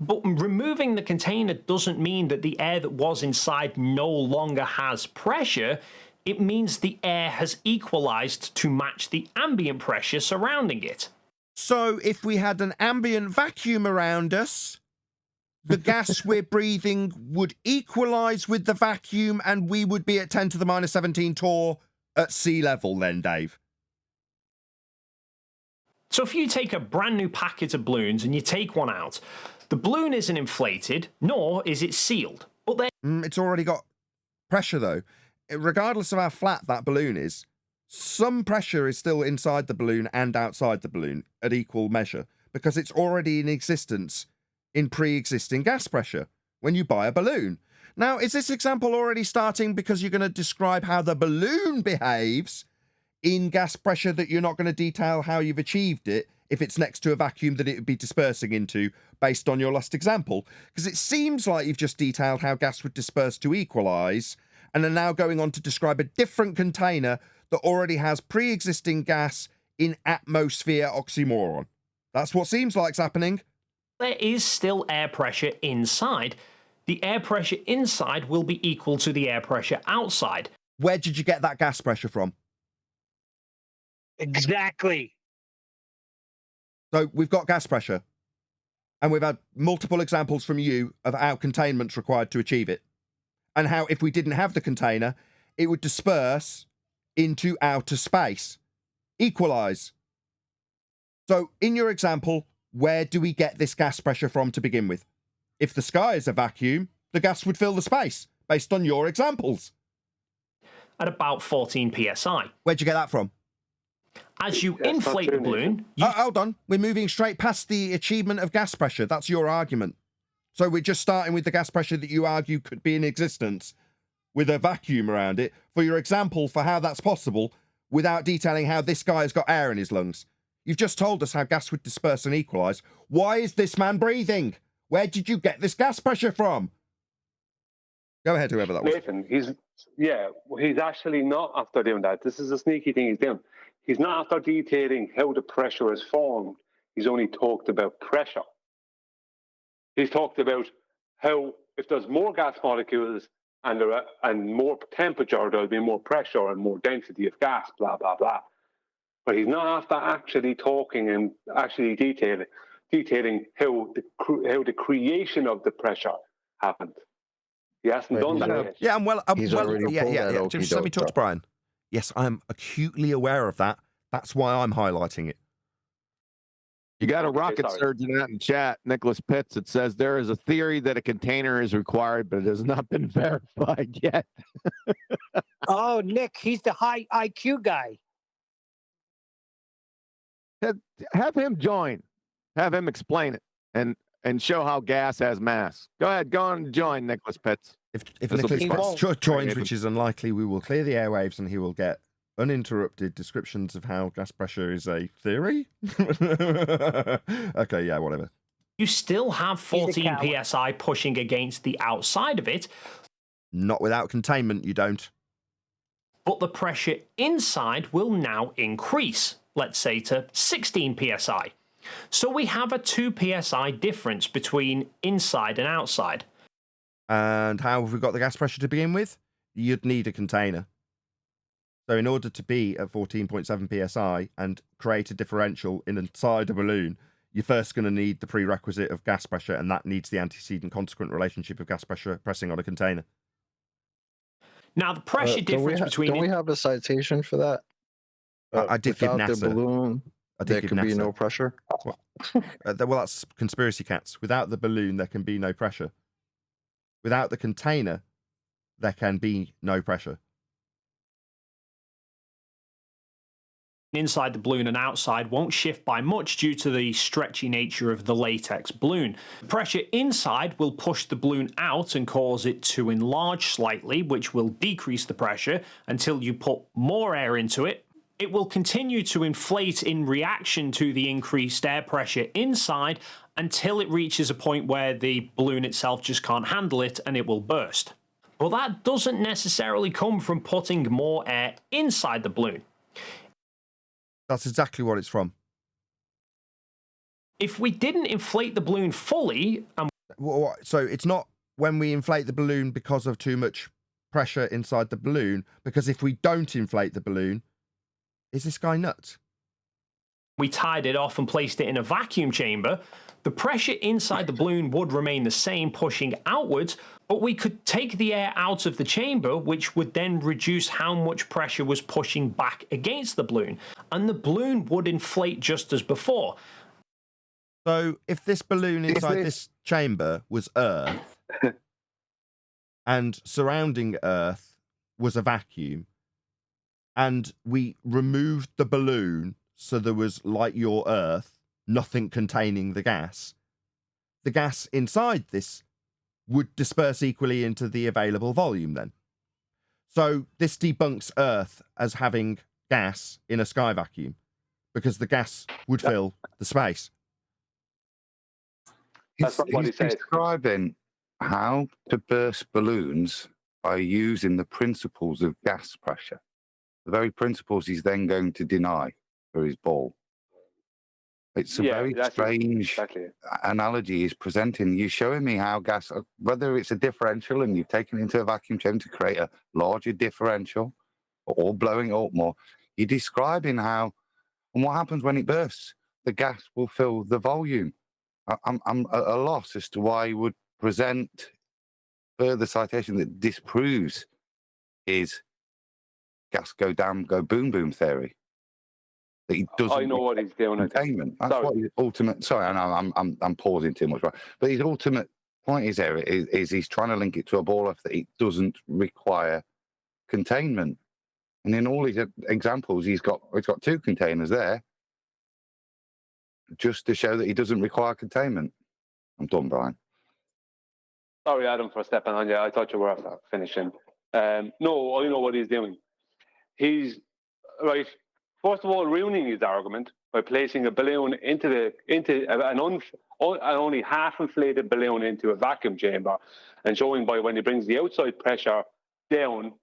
But removing the container doesn't mean that the air that was inside no longer has pressure. It means the air has equalized to match the ambient pressure surrounding it. So if we had an ambient vacuum around us, the gas we're breathing would equalize with the vacuum, and we would be at 10 to the minus 17 torr at sea level then, Dave. So if you take a brand new packet of balloons and you take one out, the balloon isn't inflated, nor is it sealed. But then it's already got pressure, though. Regardless of how flat that balloon is, some pressure is still inside the balloon and outside the balloon at equal measure, because it's already in existence in pre-existing gas pressure when you buy a balloon. Now, is this example already starting because you're going to describe how the balloon behaves in gas pressure that you're not going to detail how you've achieved it if it's next to a vacuum that it would be dispersing into based on your last example? Because it seems like you've just detailed how gas would disperse to equalize and are now going on to describe a different container that already has pre-existing gas in atmosphere oxymoron. That's what seems like's happening. There is still air pressure inside. The air pressure inside will be equal to the air pressure outside. Where did you get that gas pressure from? Exactly. So we've got gas pressure, and we've had multiple examples from you of how containment's required to achieve it, and how if we didn't have the container, it would disperse into outer space, equalize. So in your example, where do we get this gas pressure from to begin with? If the sky is a vacuum, the gas would fill the space, based on your examples. At about 14 psi. Where'd you get that from? As you inflate the balloon... Hold on. We're moving straight past the achievement of gas pressure. That's your argument. So we're just starting with the gas pressure that you argue could be in existence with a vacuum around it for your example for how that's possible without detailing how this guy has got air in his lungs. You've just told us how gas would disperse and equalize. Why is this man breathing? Where did you get this gas pressure from? Go ahead, whoever that was. Nathan, he's actually not after doing that. This is a sneaky thing he's doing. He's not after detailing how the pressure is formed. He's only talked about pressure. He's talked about how if there's more gas molecules and more temperature, there'll be more pressure and more density of gas, blah, blah, blah. But he's not after actually talking and actually detailing how the creation of the the happened. He hasn't done that yet. Yeah, Yeah. Just let me talk to Brian. Yes, I'm acutely aware of that. That's why I'm highlighting it. You got a rocket surgeon out in chat, Nicholas Pitts. It says there is a theory that a container is required, but it has not been verified yet. Oh, Nick, he's the high IQ guy. Have him join. Have him explain it and show how gas has mass. Go ahead, go on and join Nicholas Pitts. If Nicholas Pitts joins, which is unlikely, we will clear the airwaves and he will get uninterrupted descriptions of how gas pressure is a theory. Okay, yeah, whatever. You still have 14 psi pushing against the outside of it. Not without containment, you don't. But the pressure inside will now increase, let's say to 16 psi. So we have a 2 psi difference between inside and outside. And how have we got the gas pressure to begin with? You'd need a container. So in order to be at 14.7 psi and create a differential inside a balloon, you're first going to need the prerequisite of gas pressure, and that needs the antecedent consequent relationship of gas pressure pressing on a container. Now, the pressure difference between... Don't we have a citation for that? I did give Without NASA. the balloon, there could be no pressure? Well, that's conspiracy cats. Without the balloon, there can be no pressure. Without the container, there can be no pressure. inside the balloon and outside won't shift by much due to the stretchy nature of the latex balloon. Pressure inside will push the balloon out and cause it to enlarge slightly, which will decrease the pressure until you put more air into it. It will continue to inflate in reaction to the increased air pressure inside until it reaches a point where the balloon itself just can't handle it and it will burst. But that doesn't necessarily come from putting more air inside the balloon. That's exactly what it's from. If we didn't inflate the balloon fully... So it's not when we inflate the balloon because of too much pressure inside the balloon, because if we don't inflate the balloon, is this guy nuts? We tied it off and placed it in a vacuum chamber, the pressure inside the balloon would remain the same, pushing outwards, but we could take the air out of the chamber, which would then reduce how much pressure was pushing back against the balloon, and the balloon would inflate just as before. So if this balloon inside this chamber was Earth, and surrounding Earth was a vacuum, and we removed the balloon so there was, like your Earth, nothing containing the gas inside this would disperse equally into the available volume then. So this debunks Earth as having gas in a sky vacuum, because the gas would fill the space. That's what he said. Describing how to burst balloons by using the principles of gas pressure. The very principles he's then going to deny for his ball. It's a very strange analogy he's presenting. You're showing me how gas, whether it's a differential and you've taken it into a vacuum chamber to create a larger differential or blowing it up more, you're describing how, and what happens when it bursts? The gas will fill the volume. I'm at a loss as to why he would present further citation that disproves his gas go down, go boom boom theory. That he doesn't. I know what he's doing. Containment. That's what his ultimate. Sorry, I know I'm pausing too much, right? But his ultimate point is there is he's trying to link it to a ball off that it doesn't require containment. And in all his examples, he's got two containers there, just to show that he doesn't require containment. I'm done, Brian. Sorry, Adam, for stepping on you. I thought you were finishing. No, I know what he's doing. He's right. First of all, ruining his argument by placing a balloon into an only half-inflated balloon into a vacuum chamber, and showing by when he brings the outside pressure down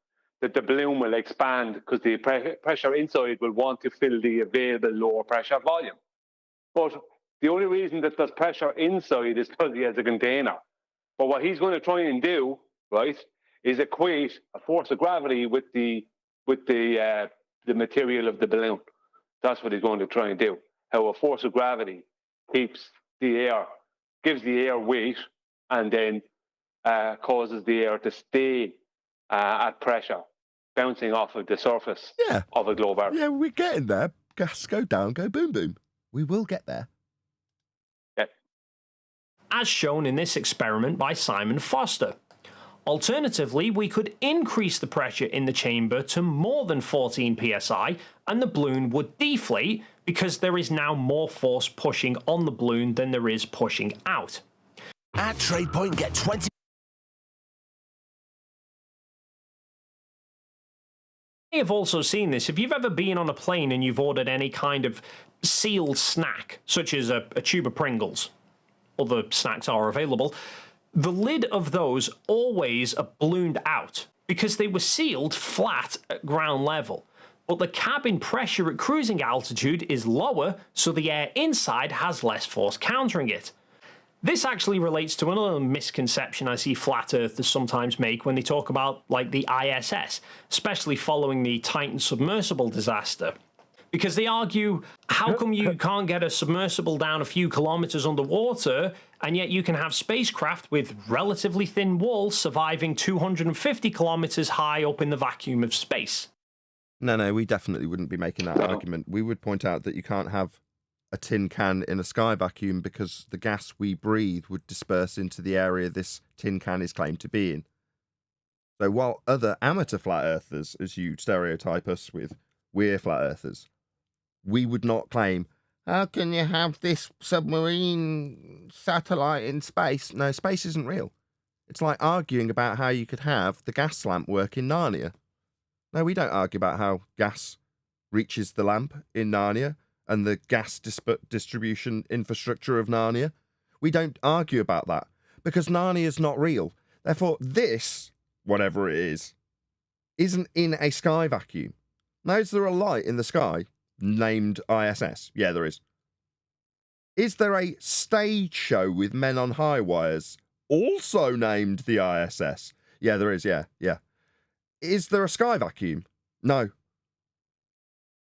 that the balloon will expand because the pressure inside will want to fill the available lower pressure volume. But the only reason that there's pressure inside is because he has a container. But what he's going to try and do, right, is equate a force of gravity with the material of the balloon. That's what he's going to try and do. How a force of gravity keeps the air, gives the air weight, and then causes the air to stay at pressure, bouncing off of the surface of a globe. Yeah, we're getting there. Gas go down, go boom boom. We will get there. Yep. As shown in this experiment by Simon Foster. Alternatively, we could increase the pressure in the chamber to more than 14 psi, and the balloon would deflate because there is now more force pushing on the balloon than there is pushing out. At TradePoint, get 20. You may have also seen this. If you've ever been on a plane and you've ordered any kind of sealed snack, such as a tube of Pringles, other snacks are available, the lid of those always are ballooned out because they were sealed flat at ground level. But the cabin pressure at cruising altitude is lower, so the air inside has less force countering it. This actually relates to another misconception I see flat earthers sometimes make when they talk about, like, the ISS, especially following the Titan submersible disaster. Because they argue, how come you can't get a submersible down a few kilometers underwater, and yet you can have spacecraft with relatively thin walls surviving 250 kilometers high up in the vacuum of space? No, we definitely wouldn't be making that argument. We would point out that you can't have a tin can in a sky vacuum because the gas we breathe would disperse into the area this tin can is claimed to be in. So while other amateur flat earthers, as you stereotype us with, we're flat earthers, we would not claim, how can you have this submarine satellite in space? No, space isn't real. It's like arguing about how you could have the gas lamp work in Narnia. No, we don't argue about how gas reaches the lamp in Narnia and the gas distribution infrastructure of Narnia. We don't argue about that because Narnia is not real. Therefore, this, whatever it is, isn't in a sky vacuum. Now, is there a light in the sky named ISS? Yeah, there is. Is there a stage show with men on high wires also named the ISS? Yeah, there is. Yeah. Is there a sky vacuum? No.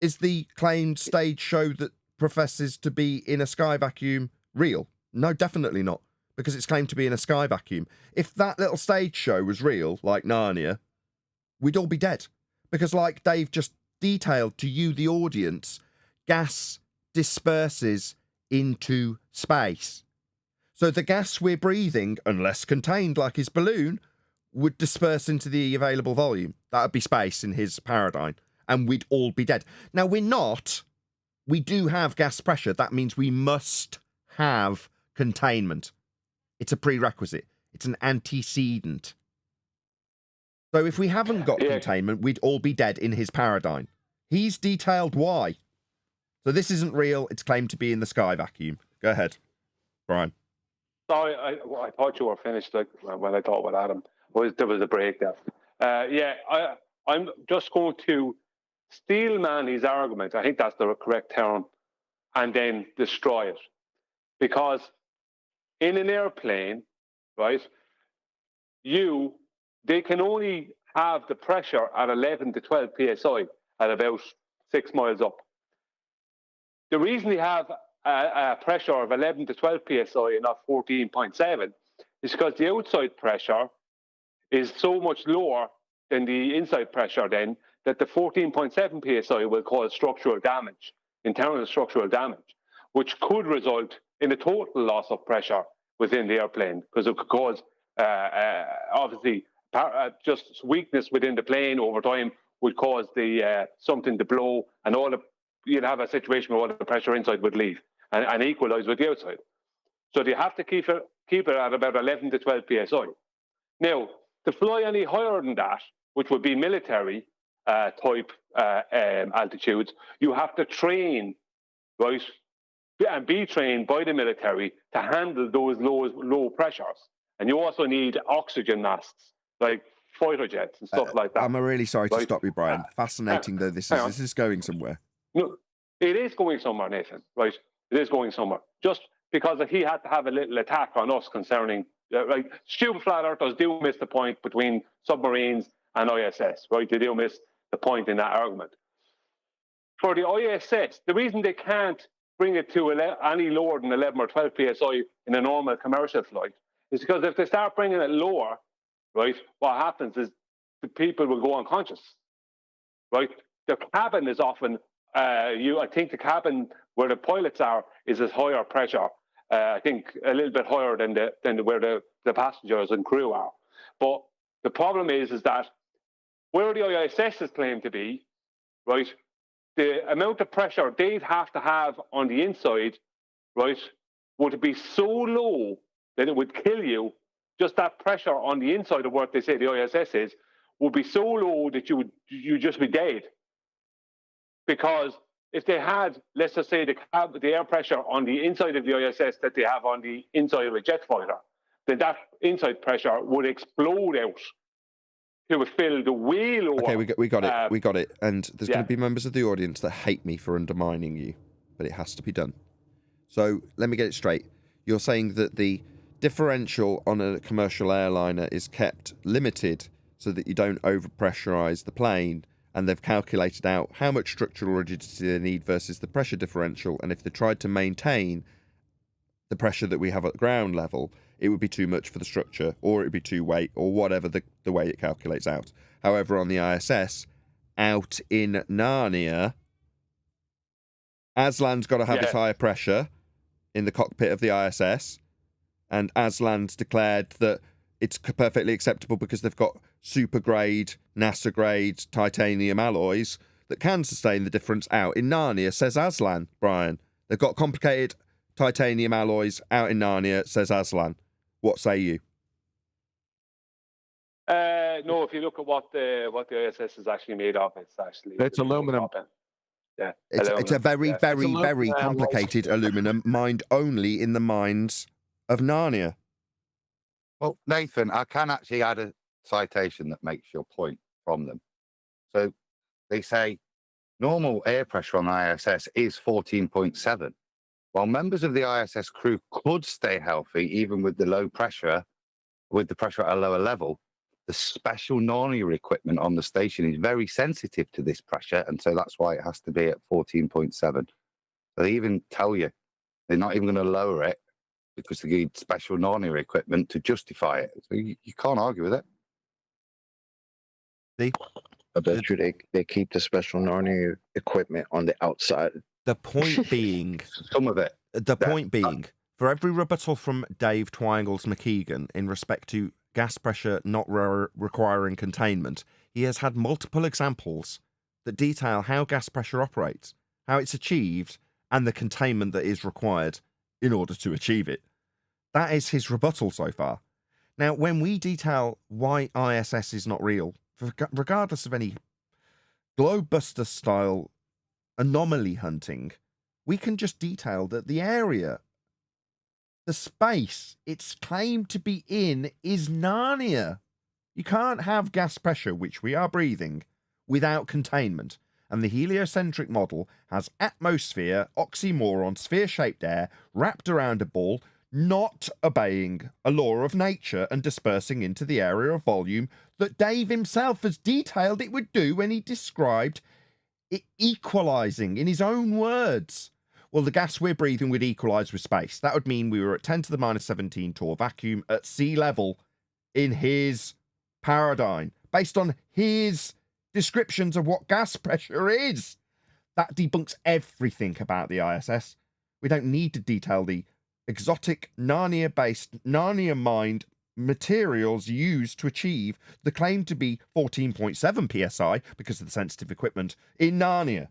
Is the claimed stage show that professes to be in a sky vacuum real? No, definitely not, because it's claimed to be in a sky vacuum. If that little stage show was real, like Narnia, we'd all be dead. Because like Dave just detailed to you, the audience, gas disperses into space. So the gas we're breathing, unless contained like his balloon, would disperse into the available volume. That would be space in his paradigm. And we'd all be dead. Now, we're not. We do have gas pressure. That means we must have containment. It's a prerequisite. It's an antecedent. So if we haven't got containment, we'd all be dead in his paradigm. He's detailed why. So this isn't real. It's claimed to be in the sky vacuum. Go ahead, Brian. Sorry, I thought you were finished when I thought with Adam. There was a break there. I'm just going to steel man his argument. I think that's the correct term, and then destroy it. Because in an airplane, right, they can only have the pressure at 11 to 12 psi at about 6 miles up. The reason they have a pressure of 11 to 12 psi and not 14.7 is because the outside pressure is so much lower than the inside pressure then that the 14.7 psi will cause structural damage, internal structural damage, which could result in a total loss of pressure within the airplane because it could cause, obviously, just weakness within the plane over time would cause the something to blow, and you'd have a situation where all the pressure inside would leave and equalize with the outside. So they have to keep it at about 11 to 12 psi. Now, to fly any higher than that, which would be military type altitudes, you have to train, right, and be trained by the military to handle those low pressures. And you also need oxygen masks, like fighter jets and stuff like that. I'm really sorry to stop you, Brian. Fascinating though this is. This is going somewhere. No, it is going somewhere, Nathan, right? It is going somewhere. Just because he had to have a little attack on us concerning, right? Stupid flat earthers do miss the point between submarines and ISS, right? They do miss the point in that argument. For the ISS, the reason they can't bring it to any lower than 11 or 12 psi in a normal commercial flight is because if they start bringing it lower, right, what happens is the people will go unconscious, right? The cabin is often, I think the cabin where the pilots are is at higher pressure. I think a little bit higher than where the passengers and crew are. But the problem is that where the ISS is claimed to be, right, the amount of pressure they'd have to have on the inside, right, would be so low that it would kill you. Just that pressure on the inside of what they say the ISS is would be so low that you'd just be dead. Because if they had, let's just say, the air pressure on the inside of the ISS that they have on the inside of a jet fighter, then that inside pressure would explode out to fill the way lower. Okay, we got it. We got it. And there's going to be members of the audience that hate me for undermining you, but it has to be done. So let me get it straight. You're saying that the differential on a commercial airliner is kept limited so that you don't overpressurize the plane, and they've calculated out how much structural rigidity they need versus the pressure differential, and if they tried to maintain the pressure that we have at ground level, it would be too much for the structure, or it would be too weight, or whatever the way it calculates out. However, on the ISS, out in Narnia, Aslan's got to have its higher pressure in the cockpit of the ISS, and Aslan's declared that it's perfectly acceptable because they've got super grade, NASA grade titanium alloys that can sustain the difference out in Narnia, says Aslan, Brian. They've got complicated titanium alloys out in Narnia, says Aslan. What say you? No, if you look at what the ISS is actually made of, it's aluminum. Yeah, It's a very, very, very complicated aluminum, mined only in the mines of Narnia. Well, Nathan, I can actually add a citation that makes your point from them. So they say normal air pressure on the ISS is 14.7. While members of the ISS crew could stay healthy even with the low pressure, with the pressure at a lower level, the special Narnia equipment on the station is very sensitive to this pressure, and so that's why it has to be at 14.7. So they even tell you they're not even going to lower it because they need special Narnia equipment to justify it. So you can't argue with it. I bet you they keep the special Narnia equipment on the outside. The point being, some of it. The point being, for every rebuttal from Dave Twiangles McKeegan in respect to gas pressure not requiring containment, he has had multiple examples that detail how gas pressure operates, how it's achieved, and the containment that is required in order to achieve it. That is his rebuttal so far. Now, when we detail why ISS is not real, regardless of any Globebuster style anomaly hunting, we can just detail that the area, the space it's claimed to be in, is Narnia. You can't have gas pressure, which we are breathing, without containment. And the heliocentric model has atmosphere, oxymoron, sphere-shaped air wrapped around a ball, not obeying a law of nature and dispersing into the area of volume that Dave himself has detailed it would do when he described it equalizing in his own words. Well, the gas we're breathing would equalize with space. That would mean we were at 10 to the minus 17 torr vacuum at sea level in his paradigm, based on his descriptions of what gas pressure is. That debunks everything about the ISS. We don't need to detail the exotic Narnia-based, Narnia-mined materials used to achieve the claim to be 14.7 psi because of the sensitive equipment in Narnia.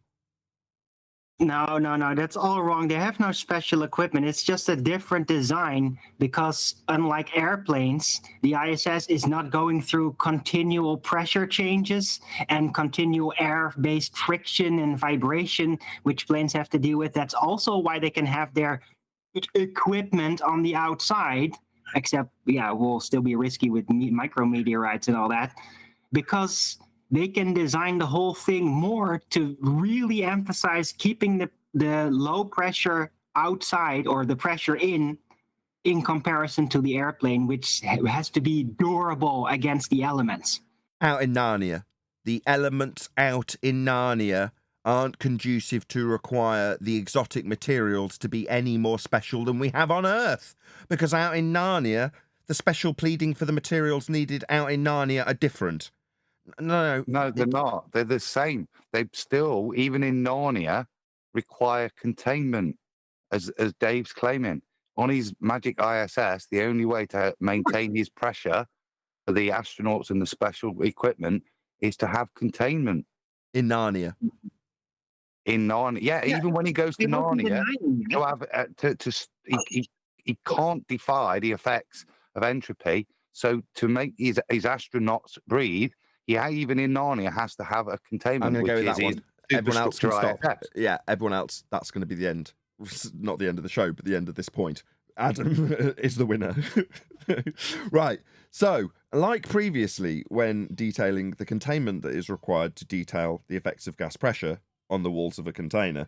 No, that's all wrong. They have no special equipment. It's just a different design because unlike airplanes, the ISS is not going through continual pressure changes and continual air-based friction and vibration, which planes have to deal with. That's also why they can have their equipment on the outside, except, we'll still be risky with micrometeorites and all that, because they can design the whole thing more to really emphasize keeping the low pressure outside or the pressure in comparison to the airplane, which has to be durable against the elements. Out in Narnia, the elements out in Narnia aren't conducive to require the exotic materials to be any more special than we have on Earth. Because out in Narnia, the special pleading for the materials needed out in Narnia are different. No, they're not. They're the same. They still, even in Narnia, require containment, as Dave's claiming. On his magic ISS, the only way to maintain his pressure for the astronauts and the special equipment is to have containment. In Narnia. In Narnia, even when he goes to Narnia, he can't defy the effects of entropy. So to make his astronauts breathe, even in Narnia has to have a containment. I'm going to go with that one. Everyone else can stop. ISS. Yeah, everyone else, that's going to be the end. Not the end of the show, but the end of this point. Adam is the winner. Right. So, like previously, when detailing the containment that is required to detail the effects of gas pressure on the walls of a container,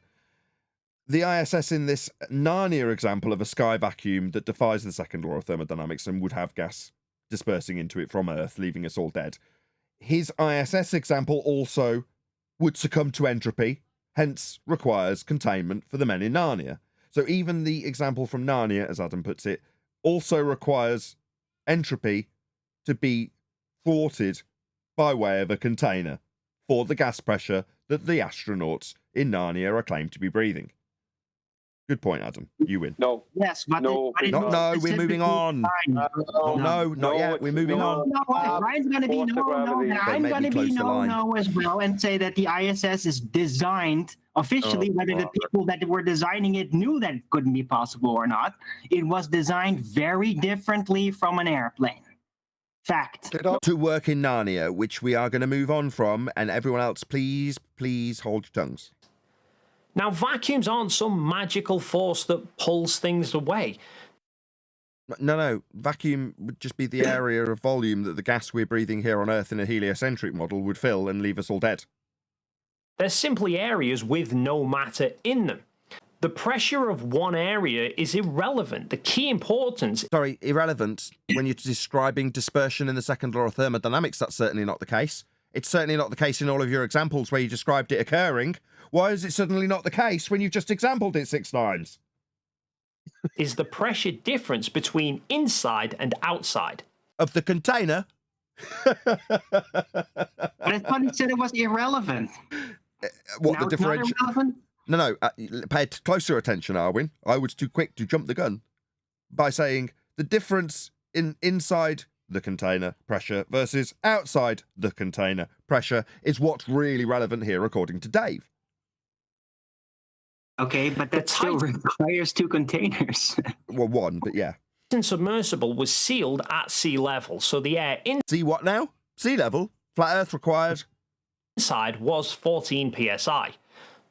the ISS in this Narnia example of a sky vacuum that defies the second law of thermodynamics and would have gas dispersing into it from Earth, leaving us all dead. His ISS example also would succumb to entropy, hence requires containment for the men in Narnia. So even the example from Narnia, as Adam puts it, also requires entropy to be thwarted by way of a container for the gas pressure that the astronauts in Narnia are claimed to be breathing. Good point, Adam. You win. No. Yes, but No, but it No, was no, we're specifically moving on. designed. No, not yet. We're moving on. No, Ryan's gonna be Force of no, gravity. and They I'm make me gonna be close the line. no as well, and say that the ISS is designed officially, whether the people that were designing it knew that it couldn't be possible or not. It was designed very differently from an airplane. Fact. To work in Narnia, which we are going to move on from, and everyone else, please hold your tongues. Now, vacuums aren't some magical force that pulls things away. No. Vacuum would just be the area of volume that the gas we're breathing here on Earth in a heliocentric model would fill and leave us all dead. They're simply areas with no matter in them. The pressure of one area is irrelevant. The key importance... Sorry, irrelevant. When you're describing dispersion in the second law of thermodynamics, that's certainly not the case. It's certainly not the case in all of your examples where you described it occurring. Why is it suddenly not the case when you've just exampled it 6 times? is the pressure difference between inside and outside. Of the container? But I thought he said it was irrelevant. What, Now the it's not differential? irrelevant? No, pay closer attention, Arwin. I was too quick to jump the gun by saying the difference in inside the container pressure versus outside the container pressure is what's really relevant here, according to Dave. Okay, but that still requires 2 containers. Well, 1, but yeah. The submersible was sealed at sea level, so the air See what now? Sea level? Flat Earth required. Inside was 14 psi.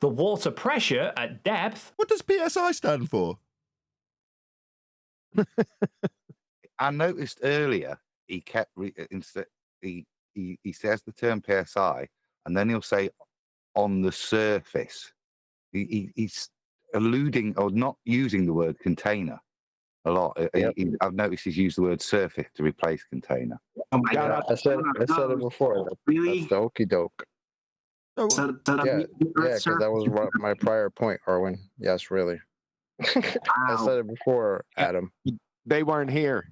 The water pressure at depth... What does PSI stand for? I noticed earlier he kept he says the term PSI and then he'll say on the surface. He's alluding or not using the word container a lot. Yep. I've noticed he's used the word surface to replace container. Oh my God. I said it before. Really? That's the okey doke. Oh, So Yeah, because that was my prior point, Arwin. Yes, really. I said it before, Adam. They weren't here.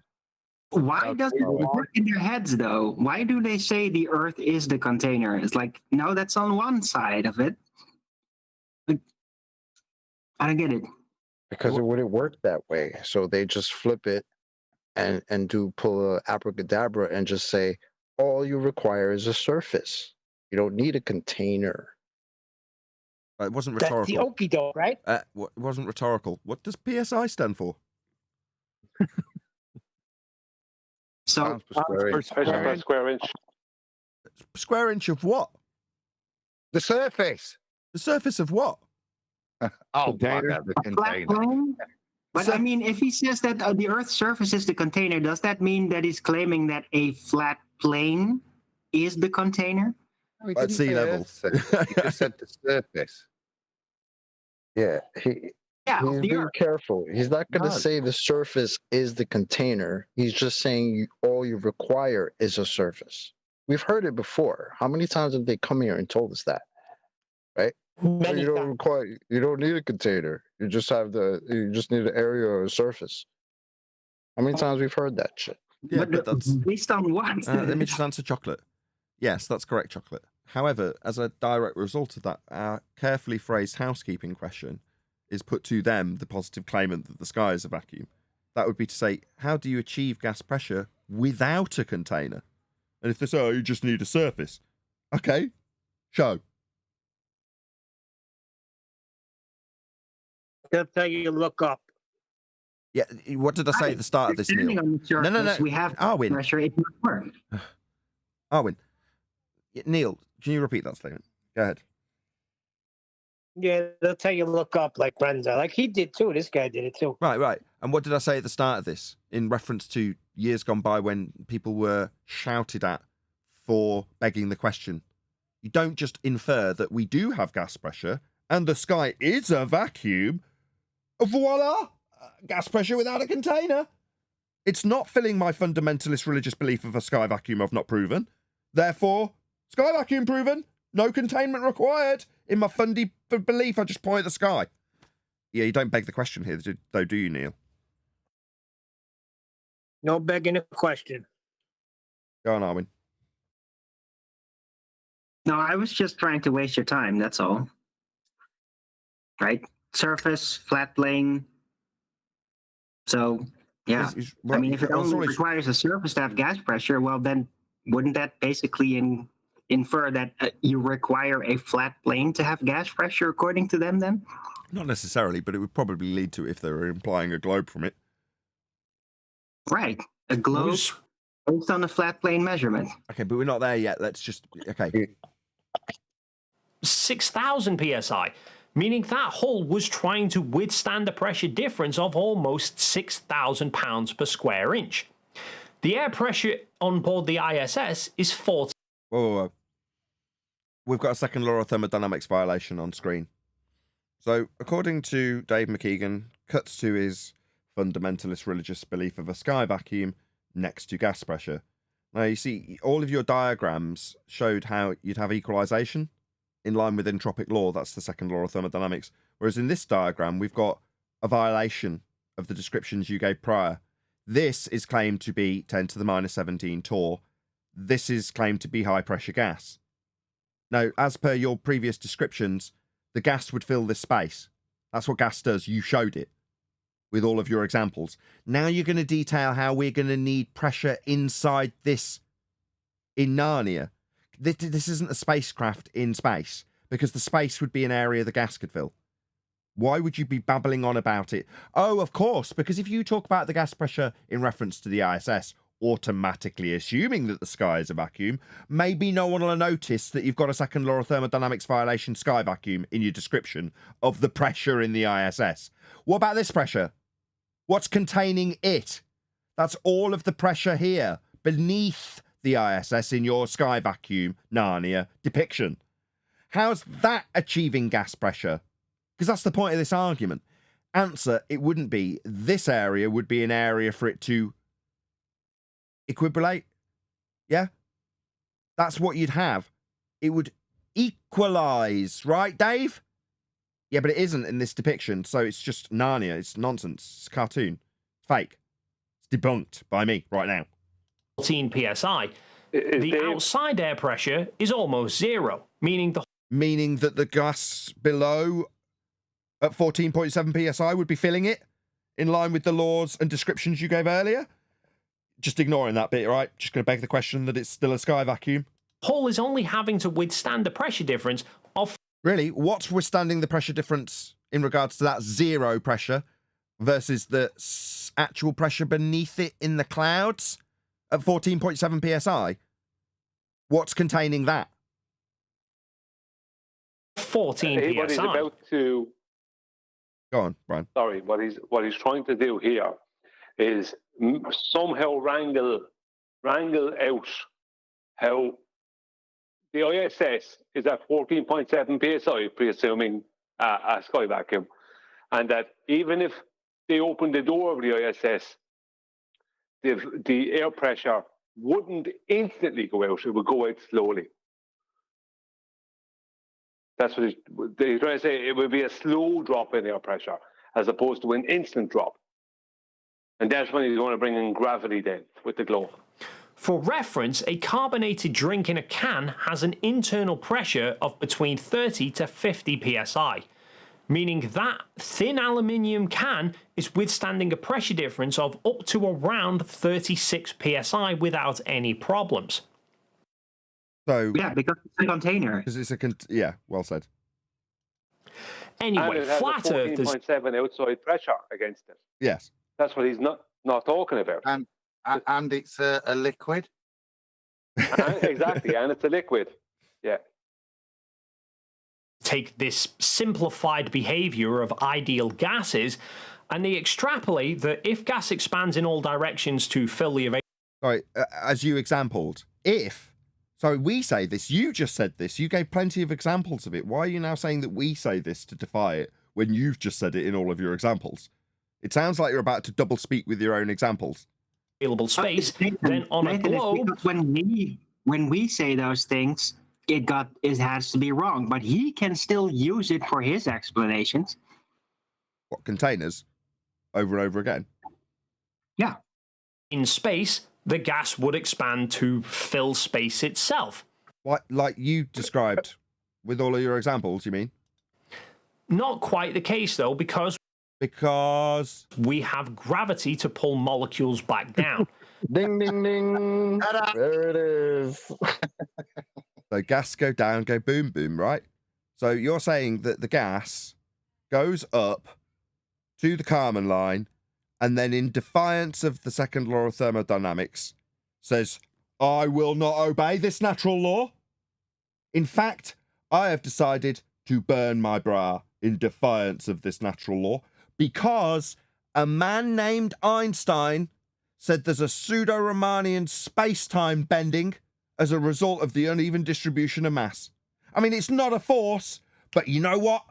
Why does it work in their heads, though? Why do they say the Earth is the container? It's like, no, that's on one side of it. Like, I don't get it. Because it wouldn't work that way. So they just flip it and pull a abracadabra and just say, all you require is a surface. You don't need a container. It wasn't That's rhetorical. the okey doke, right? It wasn't rhetorical. What does PSI stand for? So, square inch. Square inch of what? The surface. The surface of what? Oh, Container. the a flat container. plane? But I mean, if he says that the Earth's surface is the container, does that mean that he's claiming that a flat plane is the container? He At didn't sea say level. Earth, he just said the surface. Yeah, Yeah, he's the being Earth. careful. He's not going to No. say the surface is the container. He's just saying all you require is a surface. We've heard it before. How many times have they come here and told us that? Right? Many You don't times. require. You don't need a container. You just have you just need an area or a surface. How many times we've heard that shit? Yeah, but that's... based on what? Let me just answer Chocolate. Yes, that's correct, Chocolate. However, as a direct result of that, our carefully phrased housekeeping question is put to them, the positive claimant that the sky is a vacuum. That would be to say, how do you achieve gas pressure without a container? And if they say, oh, you just need a surface. Okay, show. They'll tell you to look up. Yeah, what did I say at the start of this, Depending Neil? on the surface, No. we have Arwin. pressure. It would work. Arwin. Neil, can you repeat that statement? Go ahead. Yeah, they'll tell you to look up like Renzo. Like he did too. This guy did it too. Right. And what did I say at the start of this in reference to years gone by when people were shouted at for begging the question? You don't just infer that we do have gas pressure and the sky is a vacuum. Voila! Gas pressure without a container. It's not filling my fundamentalist religious belief of a sky vacuum I've not proven. Therefore, sky vacuum proven, no containment required. In my fundy belief, I just point at the sky. Yeah, you don't beg the question here, though, do you, Neil? No begging a question. Go on, Arwin. No, I was just trying to waste your time. That's all. Right? surface, flat plane. So, yeah. I mean, if it only requires a surface to have gas pressure, well, then wouldn't that basically infer that you require a flat plane to have gas pressure, according to them, then? Not necessarily, but it would probably lead to it if they were implying a globe from it. Right. A globe based on a flat plane measurement. Okay, but we're not there yet. Let's just... Okay. 6,000 psi, meaning that hull was trying to withstand a pressure difference of almost 6,000 pounds per square inch. The air pressure on board the ISS is 40. Whoa. We've got a second law of thermodynamics violation on screen. So, according to Dave McKeegan, cuts to his fundamentalist religious belief of a sky vacuum next to gas pressure. Now, you see, all of your diagrams showed how you'd have equalization in line with entropic law. That's the second law of thermodynamics. Whereas in this diagram, we've got a violation of the descriptions you gave prior. This is claimed to be 10 to the minus 17 torr. This is claimed to be high pressure gas. Now, as per your previous descriptions, the gas would fill this space. That's what gas does. You showed it with all of your examples. Now you're going to detail how we're going to need pressure inside this in Narnia. This isn't a spacecraft in space, because the space would be an area the gas could fill. Why would you be babbling on about it? Oh, of course, because if you talk about the gas pressure in reference to the ISS, automatically assuming that the sky is a vacuum, maybe no one will notice that you've got a second law of thermodynamics violation sky vacuum in your description of the pressure in the ISS. What about this pressure? What's containing it? That's all of the pressure here beneath the ISS in your sky vacuum Narnia depiction. How's that achieving gas pressure? Because that's the point of this argument. Answer, it wouldn't be. This area would be an area for it to equilibrate. Yeah? That's what you'd have. It would equalize, right, Dave? Yeah, but it isn't in this depiction, so it's just Narnia. It's nonsense. It's a cartoon. It's fake. It's debunked by me right now. 14 psi. The outside air pressure is almost zero, meaning that the gas below at 14.7 psi would be filling it in line with the laws and descriptions you gave earlier. Just ignoring that bit, right? Just going to beg the question that it's still a sky vacuum. Hull is only having to withstand a pressure difference of... Really? What's withstanding the pressure difference in regards to that zero pressure versus the actual pressure beneath it in the clouds at 14.7 psi? What's containing that? 14 psi. What he's about to... Go on, Brian. Sorry, what he's trying to do here is somehow wrangle out how the ISS is at 14.7 psi, presuming a sky vacuum, and that even if they open the door of the ISS, the air pressure wouldn't instantly go out; it would go out slowly. That's what he's trying to say. It would be a slow drop in air pressure as opposed to an instant drop. And that's when he's going to bring in gravity then with the globe. For reference, a carbonated drink in a can has an internal pressure of between 30 to 50 psi, meaning that thin aluminium can is withstanding a pressure difference of up to around 36 psi without any problems. So yeah, because it's a container. Because it's yeah, well said. Anyway, and it has flat a Earth is 14.7 outside pressure against it. Yes. That's what he's not talking about. And it's a liquid. Exactly, and it's a liquid. Yeah. Take this simplified behavior of ideal gases, and they extrapolate that if gas expands in all directions to fill the available... Sorry, as you exampled, if... Sorry, we say this. You just said this. You gave plenty of examples of it. Why are you now saying that we say this to defy it when you've just said it in all of your examples? It sounds like you're about to double speak with your own examples. Available space, then on a globe... When we say those things, it has to be wrong, but he can still use it for his explanations. What, containers? Over and over again? Yeah. In space, the gas would expand to fill space itself. What, like you described with all of your examples, you mean? Not quite the case, though, because we have gravity to pull molecules back down. Ding, ding, ding. There it is. So gas go down, go boom, boom, right? So you're saying that the gas goes up to the Carmen line and then, in defiance of the second law of thermodynamics, says, I will not obey this natural law. In fact, I have decided to burn my bra in defiance of this natural law because a man named Einstein said there's a pseudo-Riemannian space-time bending as a result of the uneven distribution of mass. I mean, it's not a force, but you know what?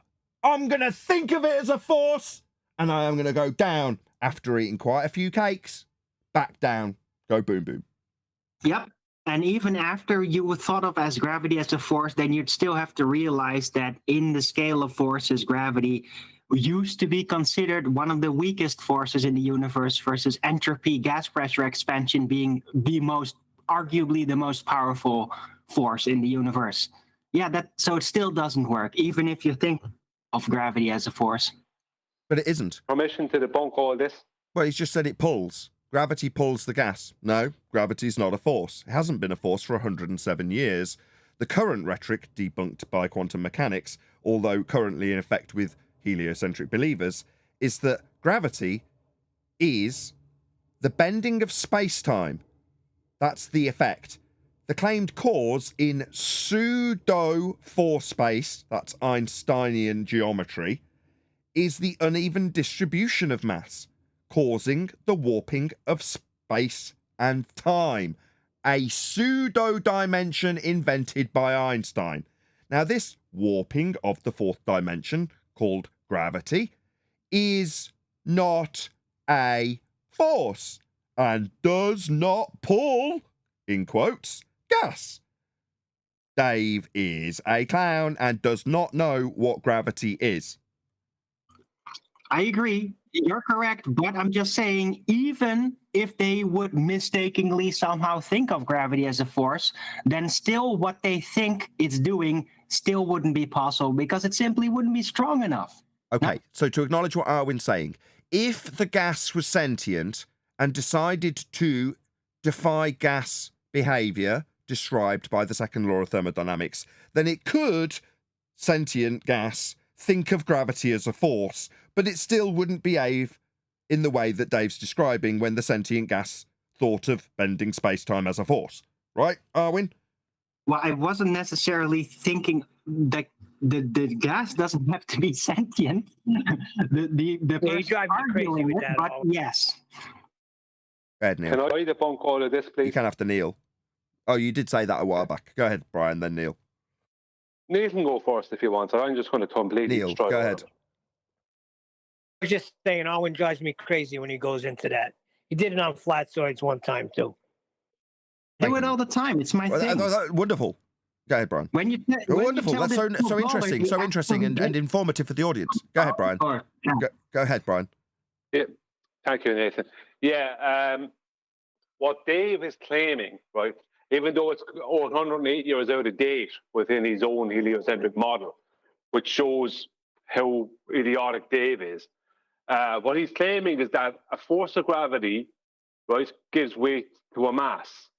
I'm going to think of it as a force, and I am going to go down after eating quite a few cakes. Back down. Go boom, boom. Yep. And even after you were thought of as gravity as a force, then you'd still have to realize that in the scale of forces, gravity used to be considered one of the weakest forces in the universe versus entropy, gas pressure expansion being arguably the most powerful force in the universe. Yeah, so it still doesn't work, even if you think of gravity as a force. But it isn't. Permission to debunk all this? Well, he's just said it pulls. Gravity pulls the gas. No, gravity's not a force. It hasn't been a force for 107 years. The current rhetoric, debunked by quantum mechanics, although currently in effect with heliocentric believers, is that gravity is the bending of space-time. That's the effect. The claimed cause in pseudo-force space, that's Einsteinian geometry, is the uneven distribution of mass, causing the warping of space and time, a pseudo-dimension invented by Einstein. Now, this warping of the fourth dimension, called gravity, is not a force and does not pull, in quotes, gas. Dave is a clown and does not know what gravity is. I agree. You're correct, but I'm just saying, even if they would mistakenly somehow think of gravity as a force, then still what they think it's doing still wouldn't be possible because it simply wouldn't be strong enough. Okay, so to acknowledge what Arwin's saying, if the gas was sentient and decided to defy gas behavior described by the second law of thermodynamics, then it could, sentient gas, think of gravity as a force, but it still wouldn't behave in the way that Dave's describing when the sentient gas thought of bending space-time as a force. Right, Arwin? Well, I wasn't necessarily thinking that the gas doesn't have to be sentient. the you drive me crazy with that. But yes. Go ahead, Neil. Can I debunk all of this, please? You can have to Neil. Oh, you did say that a while back. Go ahead, Brian, then Neil. Neil can go first if you want. I'm just going to completely Neil, destroy go all ahead. of it. I was just saying, Owen drives me crazy when he goes into that. He did it on flatzoids one time, too. Do it all the time. It's my thing. Wonderful. Go ahead, Brian. Wonderful. That's so interesting. So interesting and informative for the audience. Go ahead, Brian. Go ahead, Brian. Yeah. Thank you, Nathan. Yeah. What Dave is claiming, right, even though it's 108 years out of date within his own heliocentric model, which shows how idiotic Dave is, what he's claiming is that a force of gravity, right, gives weight to a mass,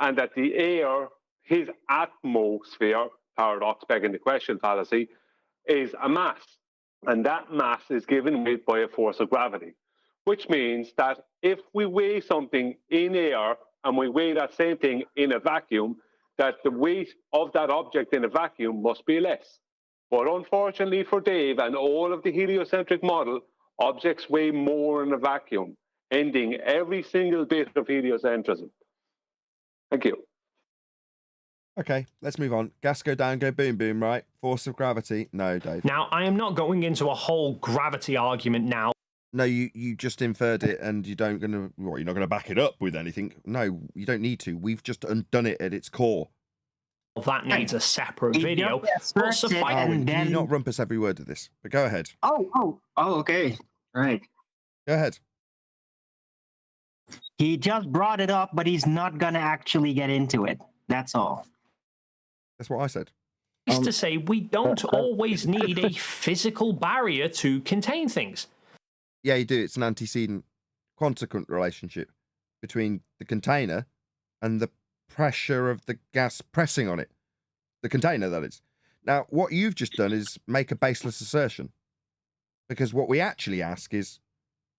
and that the air, his atmosphere, paradox begging the question fallacy, is a mass, and that mass is given weight by a force of gravity, which means that if we weigh something in air and we weigh that same thing in a vacuum, that the weight of that object in a vacuum must be less. But unfortunately for Dave and all of the heliocentric model, objects weigh more in a vacuum, ending every single bit of heliocentrism. Thank you. Okay, let's move on. Gas go down, go boom, boom, right? Force of gravity. No, Dave. Now, I am not going into a whole gravity argument now. No, you just inferred it and you're not going to back it up with anything. No, you don't need to. We've just undone it at its core. That needs a separate video. Can you not rumpus every word of this? But go ahead. Oh, okay. Right. Go ahead. He just brought it up, but he's not going to actually get into it. That's all. That's what I said. is to say we don't always need a physical barrier to contain things. Yeah, you do. It's an antecedent consequent relationship between the container and the pressure of the gas pressing on it. The container, that is. Now, what you've just done is make a baseless assertion. Because what we actually ask is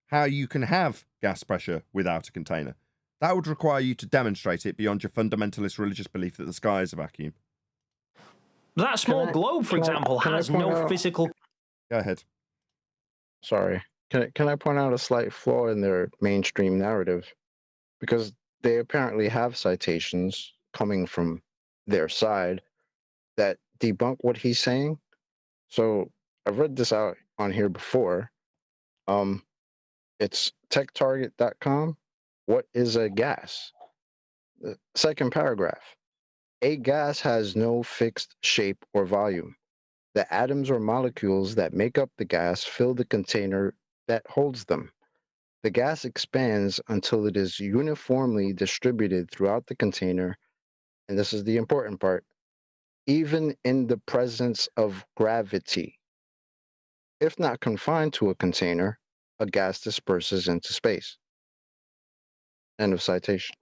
how you can have gas pressure without a container. That would require you to demonstrate it beyond your fundamentalist religious belief that the sky is a vacuum. That small globe, for example, has no physical... Go ahead. Sorry. Can I point out a slight flaw in their mainstream narrative? Because they apparently have citations coming from their side that debunk what he's saying. So I've read this out on here before. It's techtarget.com. What is a gas? The second paragraph. A gas has no fixed shape or volume. The atoms or molecules that make up the gas fill the container that holds them. The gas expands until it is uniformly distributed throughout the container, and this is the important part, even in the presence of gravity. If not confined to a container, a gas disperses into space. End of citation.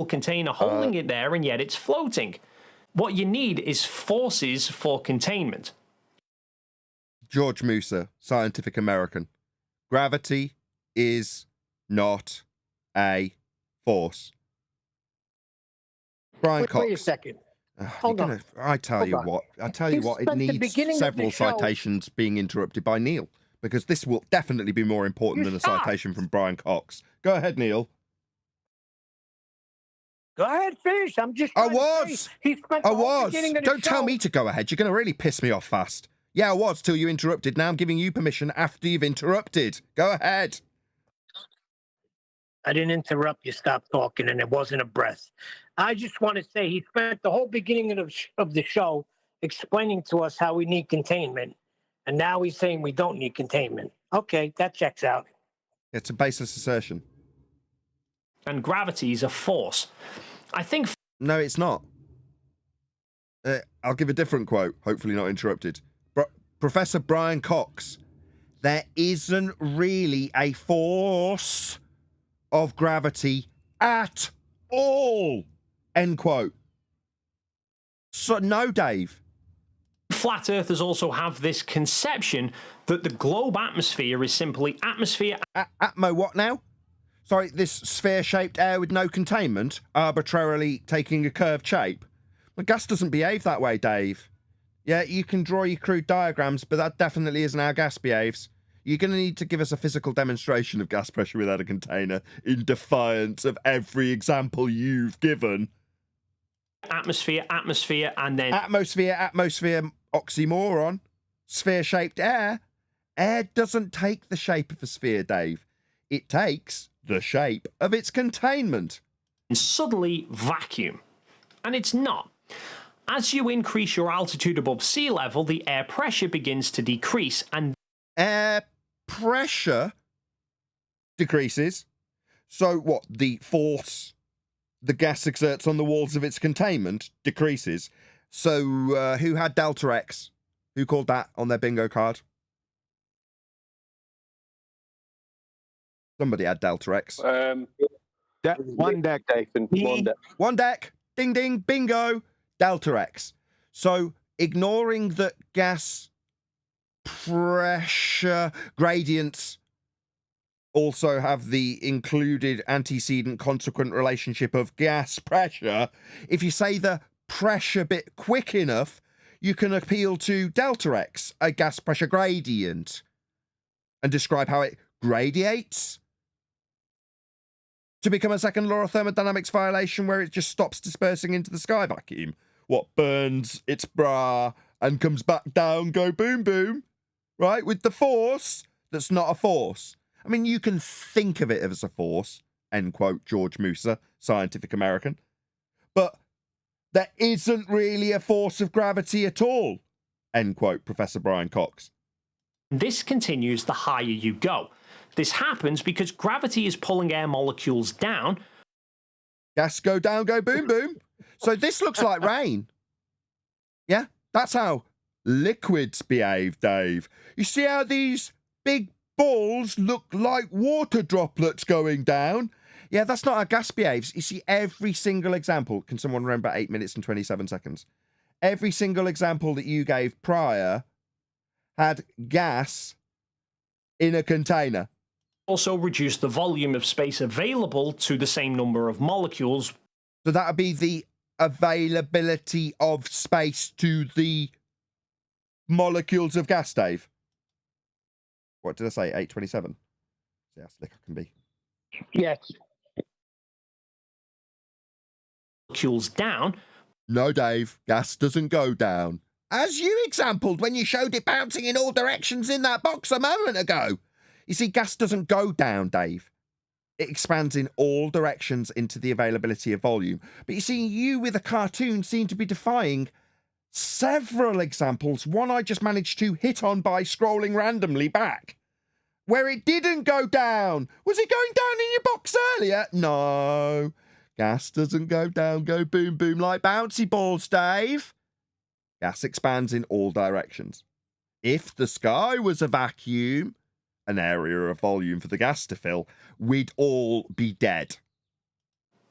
Container holding it there, and yet it's floating. What you need is forces for containment. George Musa, Scientific American. Gravity is not a force. Brian Cox. Wait a second. Hold on. I tell you what. It needs several citations being interrupted by Neil, because this will definitely be more important than a citation from Brian Cox. Go ahead, Neil. Go ahead, finish. I'm just. I was. Don't tell me to go ahead. You're going to really piss me off fast. Yeah, I was till you interrupted. Now I'm giving you permission after you've interrupted. Go ahead. I didn't interrupt you. Stop talking, and it wasn't a breath. I just want to say he spent the whole beginning of the show explaining to us how we need containment, and now he's saying we don't need containment. Okay, that checks out. It's a baseless assertion. And gravity is a force. I think... No, it's not. I'll give a different quote, hopefully not interrupted. Professor Brian Cox, there isn't really a force of gravity at all. End quote. So, no, Dave. Flat earthers also have this conception that the globe atmosphere is simply atmosphere... Atmo what now? Sorry, this sphere-shaped air with no containment, arbitrarily taking a curved shape? Well, gas doesn't behave that way, Dave. Yeah, you can draw your crude diagrams, but that definitely isn't how gas behaves. You're going to need to give us a physical demonstration of gas pressure without a container, in defiance of every example you've given. Atmosphere, and then... Atmosphere, oxymoron. Sphere-shaped air. Air doesn't take the shape of a sphere, Dave. It takes the shape of its containment. And suddenly vacuum. And it's not. As you increase your altitude above sea level, the air pressure begins to decrease, and... Air pressure decreases? So what, the force the gas exerts on the walls of its containment decreases? So who had Delta X? Who called that on their bingo card? Somebody had Delta X. One deck, Nathan. One deck. One deck. Ding, ding, bingo. Delta X. So ignoring that gas pressure gradients also have the included antecedent consequent relationship of gas pressure, if you say the pressure bit quick enough, you can appeal to Delta X, a gas pressure gradient, and describe how it gradiates to become a second law of thermodynamics violation where it just stops dispersing into the sky vacuum. What, burns its bra and comes back down, go boom boom, right? With the force that's not a force. I mean, you can think of it as a force, end quote, George Musa, Scientific American. But there isn't really a force of gravity at all, end quote, Professor Brian Cox. This continues the higher you go. This happens because gravity is pulling air molecules down. Gas go down, go boom boom. So this looks like rain. Yeah, that's how liquids behave, Dave. You see how these big balls look like water droplets going down? Yeah, that's not how gas behaves. You see, every single example, can someone remember 8 minutes and 27 seconds? Every single example that you gave prior had gas in a container. Also reduce the volume of space available to the same number of molecules. So that would be the availability of space to the molecules of gas, Dave. What did I say? 8:27. See how slick I can be. Yes. Molecules down. No, Dave. Gas doesn't go down. As you exampled when you showed it bouncing in all directions in that box a moment ago. You see, gas doesn't go down, Dave. It expands in all directions into the availability of volume. But you see, you with a cartoon seem to be defying several examples. One I just managed to hit on by scrolling randomly back, where it didn't go down. Was it going down in your box earlier? No. Gas doesn't go down, go boom, boom like bouncy balls, Dave. Gas expands in all directions. If the sky was a vacuum, an area of volume for the gas to fill, we'd all be dead.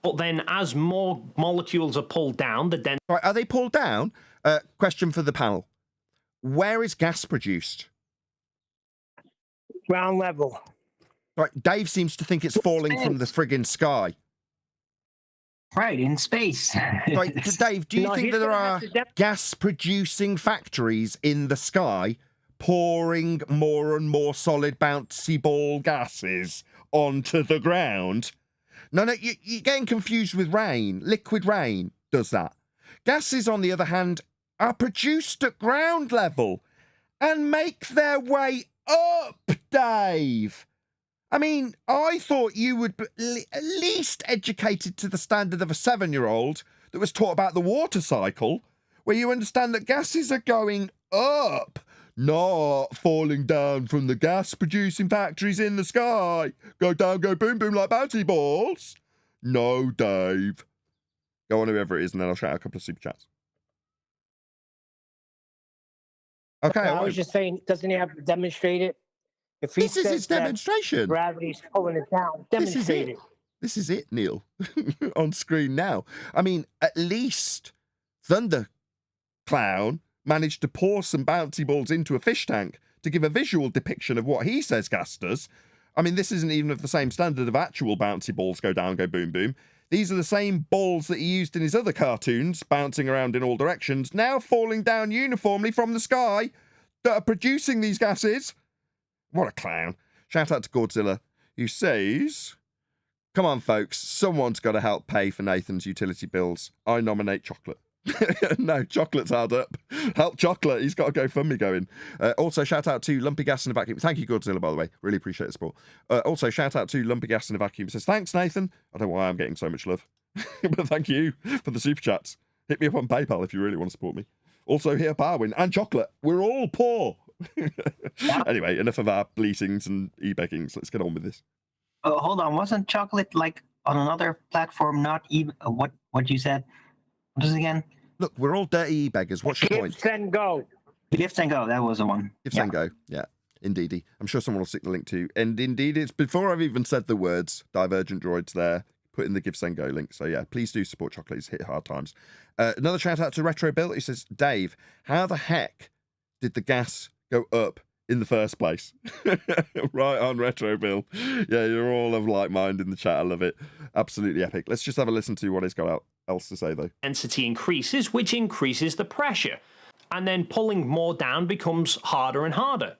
But then as more molecules are pulled down, the density... Right, are they pulled down? Question for the panel. Where is gas produced? Ground level. Right, Dave seems to think it's falling from the friggin' sky. Right, in space. Right, Dave, do you think that there are gas-producing factories in the sky pouring more and more solid bouncy ball gases onto the ground? No, you're getting confused with rain. Liquid rain does that. Gases, on the other hand, are produced at ground level and make their way up, Dave. I mean, I thought you would be at least educated to the standard of a 7-year-old that was taught about the water cycle, where you understand that gases are going up, not falling down from the gas-producing factories in the sky. Go down, go boom, boom like bouncy balls. No, Dave. Go on, whoever it is, and then I'll shout out a couple of super chats. Okay. I was just saying, doesn't he have to demonstrate it? If he This is his demonstration. Gravity's pulling it down. Demonstrate it. This is it, Neil, on screen now. I mean, at least Thunder Clown managed to pour some bouncy balls into a fish tank to give a visual depiction of what he says gas does. I mean, this isn't even of the same standard of actual bouncy balls go down, go boom, boom. These are the same balls that he used in his other cartoons, bouncing around in all directions, now falling down uniformly from the sky, that are producing these gases. What a clown. Shout out to Godzilla, who says, come on, folks, someone's got to help pay for Nathan's utility bills. I nominate chocolate. No, chocolate's hard up. Help chocolate. He's got a GoFundMe going. Also, shout out to Lumpy Gas in a Vacuum. Thank you, Godzilla, by the way. Really appreciate the support. Also, shout out to Lumpy Gas in a Vacuum. It says, thanks, Nathan. I don't know why I'm getting so much love. But thank you for the super chats. Hit me up on PayPal if you really want to support me. Also, here, Barwin and chocolate. We're all poor. Anyway, enough of our bleatings and e-beggings. Let's get on with this. Oh, hold on. Wasn't chocolate like on another platform? Not even what you said. What is it again? Look, we're all dirty e-beggars. What's your point? Gift and go. Gift and go. That was the one. Gift and go. Yeah, indeedy. I'm sure someone will stick the link to. And indeed, it's before I've even said the words. Divergent Droids there. Put in the Give Send Go link. So yeah, please do support chocolate. It's hit hard times. Another shout out to Retro Bill. He says, Dave, how the heck did the gas go up in the first place? Right on, Retro Bill. Yeah, you're all of like mind in the chat. I love it. Absolutely epic. Let's just have a listen to what he's got else to say though. Density increases, which increases the pressure. And then pulling more down becomes harder and harder.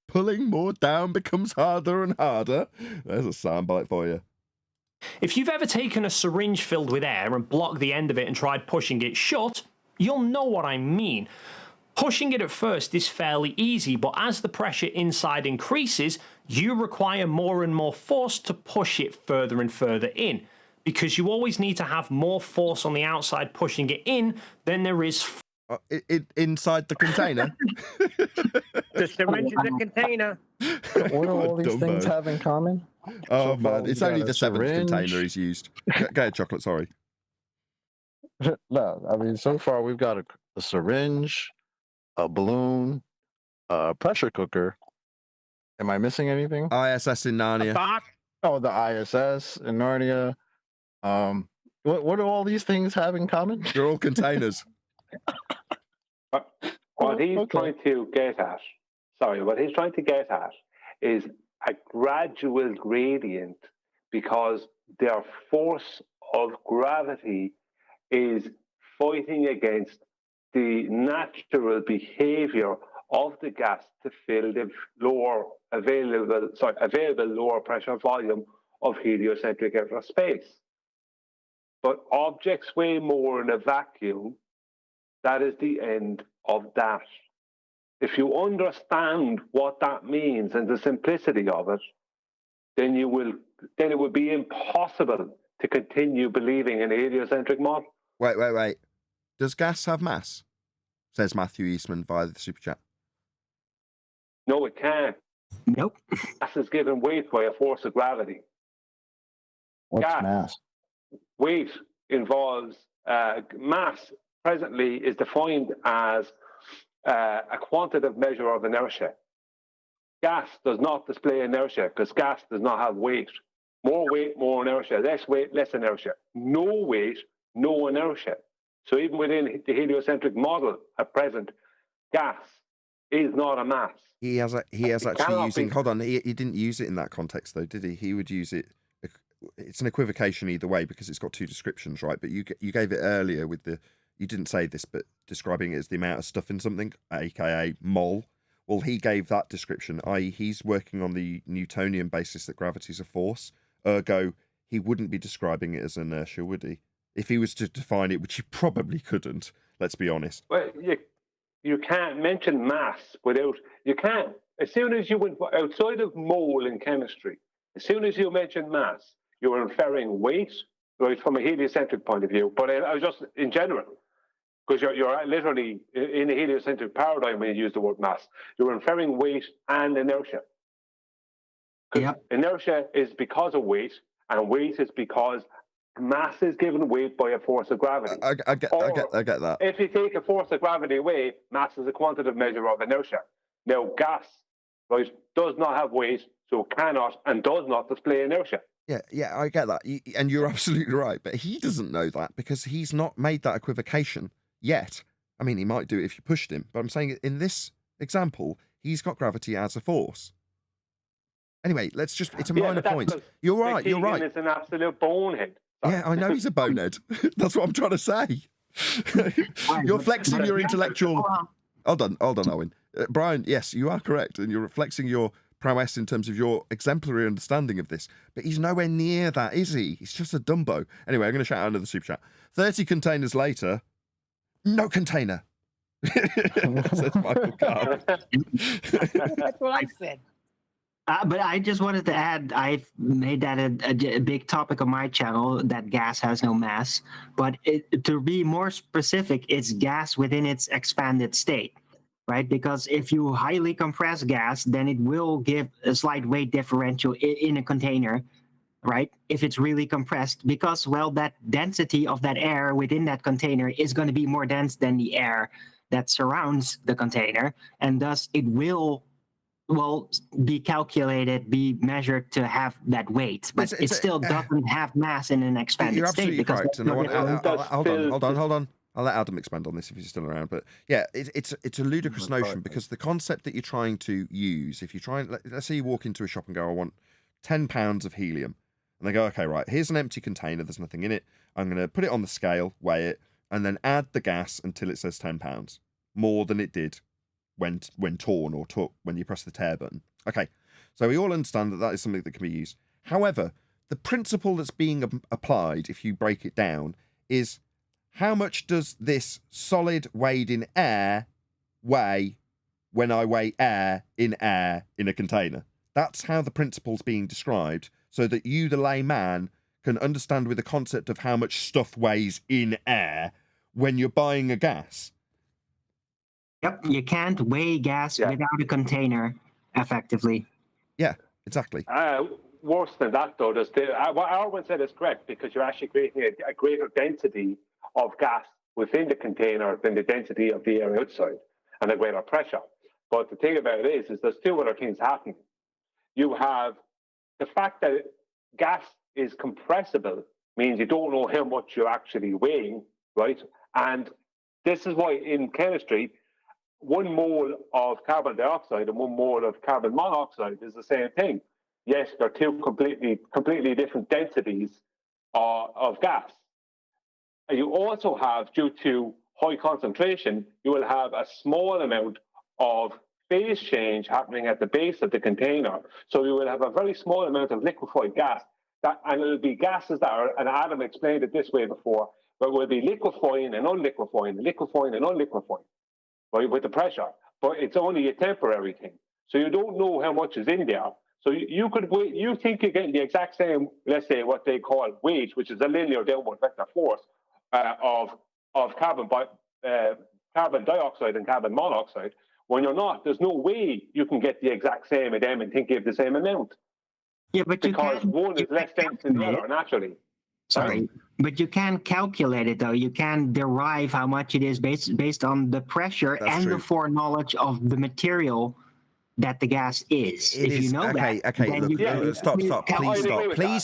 Pulling more down becomes harder and harder. There's a soundbite for you. If you've ever taken a syringe filled with air and blocked the end of it and tried pushing it shut, you'll know what I mean. Pushing it at first is fairly easy, but as the pressure inside increases, you require more and more force to push it further and further in, because you always need to have more force on the outside pushing it in than there is inside the container. The syringe is a container. What do all these things have in common? Oh So man, it's only the 7th syringe. container he's used. Go ahead, chocolate. Sorry. No, I mean, so far we've got a syringe, a balloon, a pressure cooker. Am I missing anything? ISS in Narnia. Oh, the ISS in Narnia. What do all these things have in common? They're all containers. What he's trying to get at, what he's trying to get at is a gradual gradient, because their force of gravity is fighting against the natural behavior of the gas to fill the available lower pressure volume of heliocentric outer space. But objects weigh more in a vacuum. That is the end of that. If you understand what that means and the simplicity of it, then it will be impossible to continue believing in a heliocentric model. Wait. Does gas have mass? Says Matthew Eastman via the super chat. No, it can't. Nope. Gas is given weight by a force of gravity. What's mass? Weight involves mass. Presently is defined as a quantitative measure of inertia. Gas does not display inertia because gas does not have weight. More weight, more inertia. Less weight, less inertia. No weight, no inertia. So even within the heliocentric model at present, gas is not a mass. He has actually using. Hold on, he didn't use it in that context though, did he? He would use it. It's an equivocation either way because it's got two descriptions, right? But you gave it earlier with the. You didn't say this, but describing it as the amount of stuff in something, aka mole. Well, he gave that description, i.e., he's working on the Newtonian basis that gravity is a force. Ergo, he wouldn't be describing it as inertia, would he? If he was to define it, which he probably couldn't. Let's be honest. Well, you can't mention mass without. You can't. As soon as you went outside of mole in chemistry, as soon as you mention mass, you were inferring weight, right, from a heliocentric point of view. But I was just in general. Because you're literally in a heliocentric paradigm when you use the word mass. You're inferring weight and inertia. Yep. Inertia is because of weight, and weight is because mass is given weight by a force of gravity. I get that. If you take a force of gravity away, mass is a quantitative measure of inertia. Now, gas, right, does not have weight, so cannot and does not display inertia. Yeah, I get that. And you're absolutely right. But he doesn't know that because he's not made that equivocation yet. I mean, he might do it if you pushed him, but I'm saying in this example, he's got gravity as a force. Anyway, it's a minor point. You're right. McKeegan is an absolute bonehead. Yeah, I know he's a bonehead. That's what I'm trying to say. You're flexing your intellectual. Hold on, Owen. Brian, yes, you are correct, and you're flexing your prowess in terms of your exemplary understanding of this. But he's nowhere near that, is he? He's just a Dumbo. Anyway, I'm going to shout out another super chat. 30 containers later. No container. Says Michael Carmen. That's what I said. But I just wanted to add, I've made that a big topic on my channel, that gas has no mass. But to be more specific, it's gas within its expanded state, right? Because if you highly compress gas, then it will give a slight weight differential in a container, right? If it's really compressed, because, well, that density of that air within that container is going to be more dense than the air that surrounds the container. And thus it will be calculated, be measured to have that weight, but it still doesn't have mass in an expanded state. You're absolutely right. And hold on. I'll let Adam expand on this if he's still around. But yeah, it's a ludicrous notion because the concept that you're trying to use, if you try and let's say you walk into a shop and go, I want 10 pounds of helium. And they go, okay, right, here's an empty container. There's nothing in it. I'm going to put it on the scale, weigh it, and then add the gas until it says 10 pounds, more than it did when torn or took when you press the tare button. Okay, so we all understand that is something that can be used. However, the principle that's being applied, if you break it down, is how much does this solid weighed in air weigh when I weigh air in a container? That's how the principle's being described, so that you, the layman, can understand with the concept of how much stuff weighs in air when you're buying a gas. Yep, you can't weigh gas without a container, effectively. Yeah, exactly. Worse than that, though, what Arwen said is correct, because you're actually creating a greater density of gas within the container than the density of the air outside and a greater pressure. But the thing about it is there's two other things happening. You have the fact that gas is compressible means you don't know how much you're actually weighing, right? And this is why in chemistry, 1 mole of carbon dioxide and 1 mole of carbon monoxide is the same thing. Yes, they're two completely different densities of gas. And you also have, due to high concentration, you will have a small amount of phase change happening at the base of the container. So you will have a very small amount of liquefied gas. And it will be gases that are, and Adam explained it this way before, but will be liquefying and unliquefying, liquefying and unliquefying, right, with the pressure. But it's only a temporary thing. So you don't know how much is in there. So you think you're getting the exact same, let's say, what they call weight, which is a linear downward vector force of carbon dioxide and carbon monoxide. When you're not, there's no way you can get the exact same of them and think you have the same amount. Yeah, but because one is less dense than the other, naturally. Sorry, but you can calculate it though. You can derive how much it is based on the pressure and the foreknowledge of the material that the gas is. If you know that, okay, then look, stop, please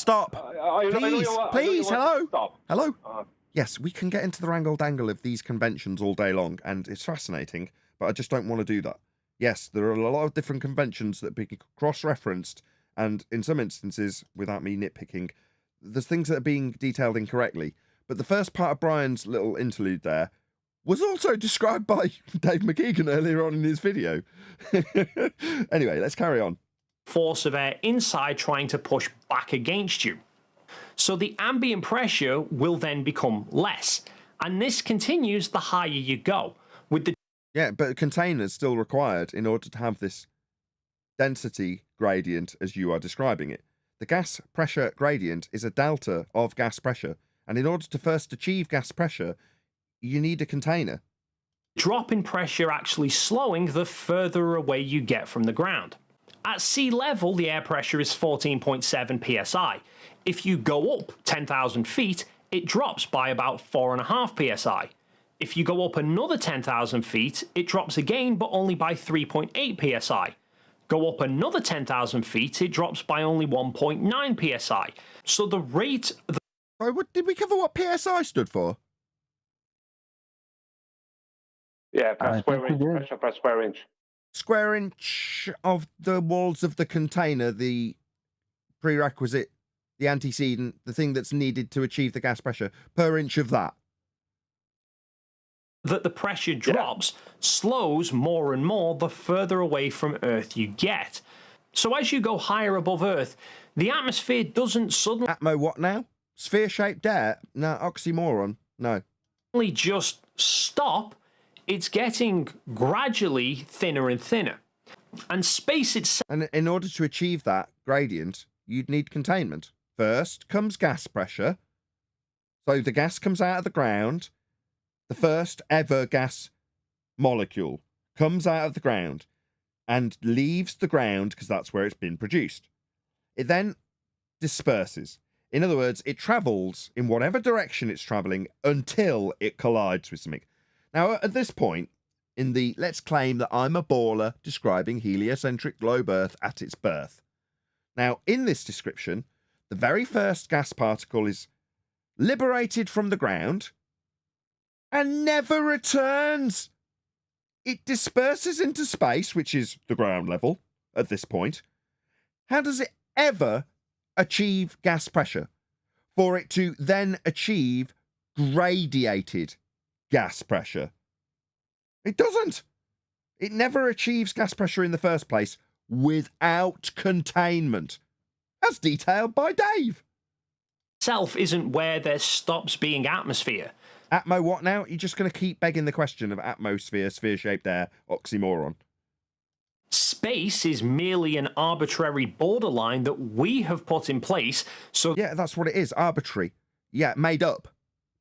stop. Hello. Yes, we can get into the wrangle-dangle of these conventions all day long, and it's fascinating, but I just don't want to do that. Yes, there are a lot of different conventions that be cross-referenced, and in some instances, without me nitpicking, there's things that are being detailed incorrectly. But the first part of Brian's little interlude there was also described by Dave McKeegan earlier on in his video. Anyway, let's carry on. Force of air inside trying to push back against you. So the ambient pressure will then become less. And this continues the higher you go. With the Yeah, but a container is still required in order to have this density gradient as you are describing it. The gas pressure gradient is a delta of gas pressure. And in order to first achieve gas pressure, you need a container. Drop in pressure actually slowing the further away you get from the ground. At sea level, the air pressure is 14.7 psi. If you go up 10,000 feet, it drops by about 4.5 psi. If you go up another 10,000 feet, it drops again, but only by 3.8 psi. Go up another 10,000 feet, it drops by only 1.9 psi. So the rate... Sorry, what, did we cover what PSI stood for? Yeah, per square inch, pressure per square inch. Square inch of the walls of the container, the prerequisite, the antecedent, the thing that's needed to achieve the gas pressure, per inch of that. That the pressure drops slows more and more the further away from Earth you get. So as you go higher above Earth, the atmosphere doesn't suddenly... Atmo what now? Sphere-shaped air? No, oxymoron. No. Just stop. It's getting gradually thinner and thinner. And space itself... And in order to achieve that gradient, you'd need containment. First comes gas pressure. So the gas comes out of the ground. The first ever gas molecule comes out of the ground and leaves the ground because that's where it's been produced. It then disperses. In other words, it travels in whatever direction it's traveling until it collides with something. Now, at this point, in the let's claim that I'm a baller describing heliocentric globe Earth at its birth. Now, in this description, the very first gas particle is liberated from the ground and never returns. It disperses into space, which is the ground level at this point. How does it ever achieve gas pressure for it to then achieve gradiated gas pressure? It doesn't. It never achieves gas pressure in the first place without containment, as detailed by Dave. Itself isn't where there stops being atmosphere. Atmo what now? You're just going to keep begging the question of atmosphere, sphere-shaped air, oxymoron. Space is merely an arbitrary borderline that we have put in place, so... Yeah, that's what it is, arbitrary. Yeah, made up.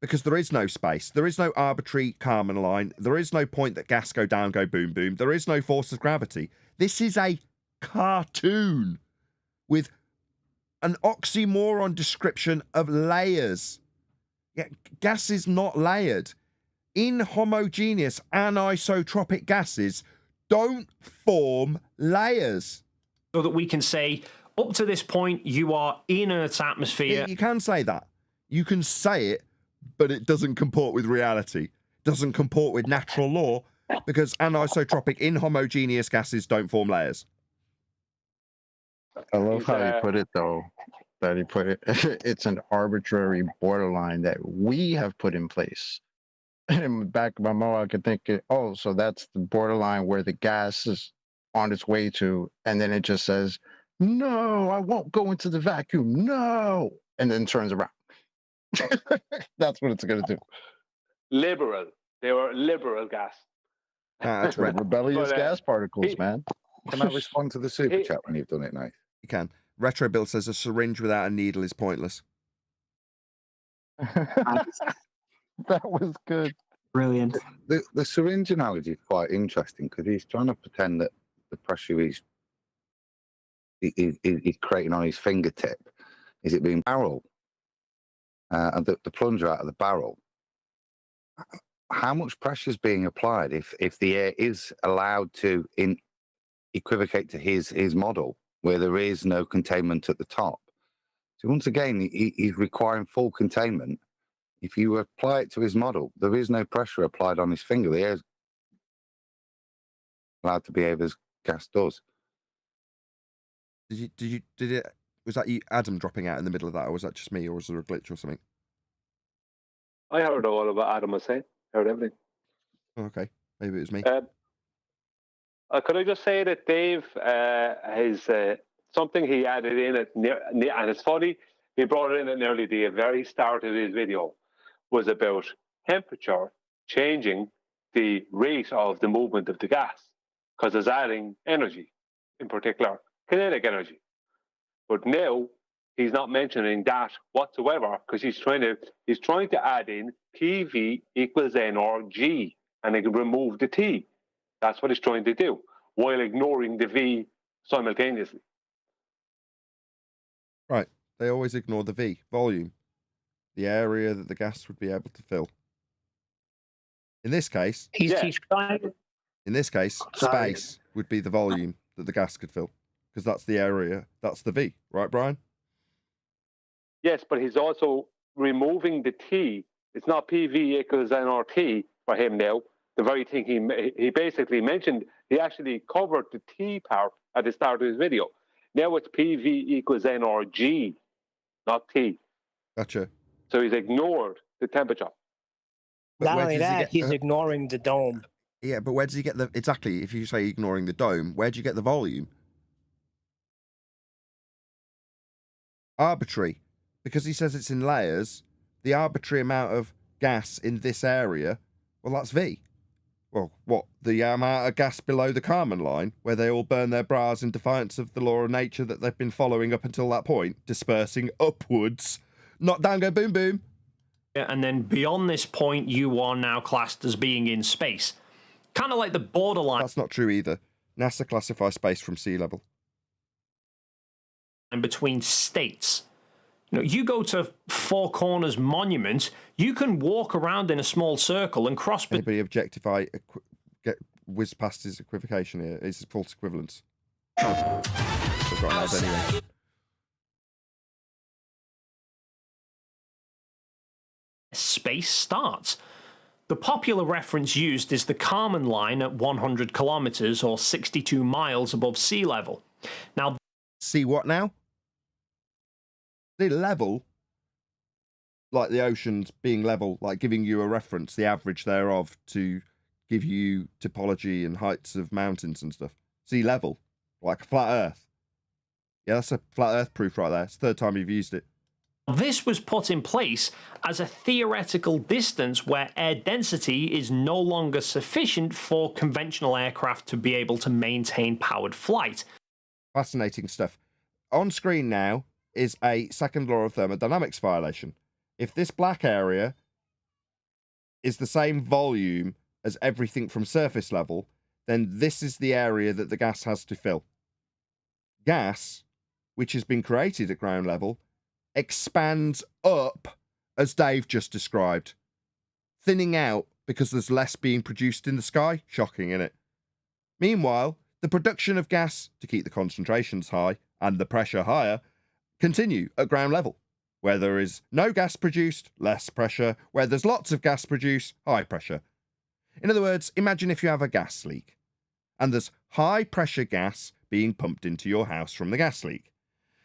Because there is no space. There is no arbitrary Carmen line. There is no point that gas go down, go boom, boom. There is no force of gravity. This is a cartoon with an oxymoron description of layers. Gas is not layered. Inhomogeneous anisotropic gases don't form layers. So that we can say, up to this point, you are in Earth's atmosphere. Yeah, you can say that. You can say it, but it doesn't comport with reality. Doesn't comport with natural law, because anisotropic inhomogeneous gases don't form layers. I love how he put it, though. That he put it. It's an arbitrary borderline that we have put in place. And in the back of my mind, I could think, oh, so that's the borderline where the gas is on its way to, and then it just says, "No, I won't go into the vacuum. No," and then turns around. That's what it's going to do. Liberal. They were liberal gas. That's rebellious gas particles, man. Can I respond to the super chat when you've done it, Nate? You can. Retro Bill says a syringe without a needle is pointless. That was good. Brilliant. The syringe analogy is quite interesting because he's trying to pretend that the pressure he's creating on his fingertip is it being barrel and the plunger out of the barrel. How much pressure is being applied if the air is allowed to equivocate to his model where there is no containment at the top? So once again, he's requiring full containment. If you apply it to his model, there is no pressure applied on his finger. The air is allowed to behave as gas does. Was that you, Adam, dropping out in the middle of that, or was that just me, or was there a glitch or something? I heard all about Adam was saying. Heard everything. Oh, okay, maybe it was me. Could I just say that Dave has something he added in and it's funny, he brought it in at nearly the very start of his video, was about temperature changing the rate of the movement of the gas, because it's adding energy, in particular kinetic energy. But now he's not mentioning that whatsoever, because he's trying to add in PV equals NRG, and he can remove the T. That's what he's trying to do, while ignoring the V simultaneously. Right. They always ignore the V, volume, the area that the gas would be able to fill. In this case, space would be the volume that the gas could fill, because that's the area, that's the V, right, Brian? Yes, but he's also removing the T. It's not PV equals nRT for him now. The very thing he basically mentioned, he actually covered the T part at the start of his video. Now it's PV equals nRG, not T. Gotcha. So he's ignored the temperature. Not only that, he's ignoring the dome. Yeah, but where does he get the... Exactly, if you say ignoring the dome, where do you get the volume? Arbitrary. Because he says it's in layers, the arbitrary amount of gas in this area, well, that's V. Well, what? The amount of gas below the Carmen line, where they all burn their bras in defiance of the law of nature that they've been following up until that point, dispersing upwards. Not down, go boom, boom. Yeah, and then beyond this point, you are now classed as being in space. Kind of like the borderline. That's not true either. NASA classifies space from sea level. And between states. You know, you go to Four Corners Monument, you can walk around in a small circle and cross... Anybody objectify, whiz past his equivocation here, his false equivalence. I've got an ad anyway. Space starts. The popular reference used is the Carmen line at 100 kilometers or 62 miles above sea level. Now... See what now? The level, like the oceans being level, like giving you a reference, the average thereof, to give you topology and heights of mountains and stuff. Sea level, like a flat Earth. Yeah, that's a flat Earth proof right there. It's the third time you've used it. This was put in place as a theoretical distance where air density is no longer sufficient for conventional aircraft to be able to maintain powered flight. Fascinating stuff. On screen now is a second law of thermodynamics violation. If this black area is the same volume as everything from surface level, then this is the area that the gas has to fill. Gas, which has been created at ground level, expands up as Dave just described. Thinning out because there's less being produced in the sky? Shocking, isn't it? Meanwhile, the production of gas to keep the concentrations high and the pressure higher continue at ground level. Where there is no gas produced, less pressure. Where there's lots of gas produced, high pressure. In other words, imagine if you have a gas leak and there's high pressure gas being pumped into your house from the gas leak.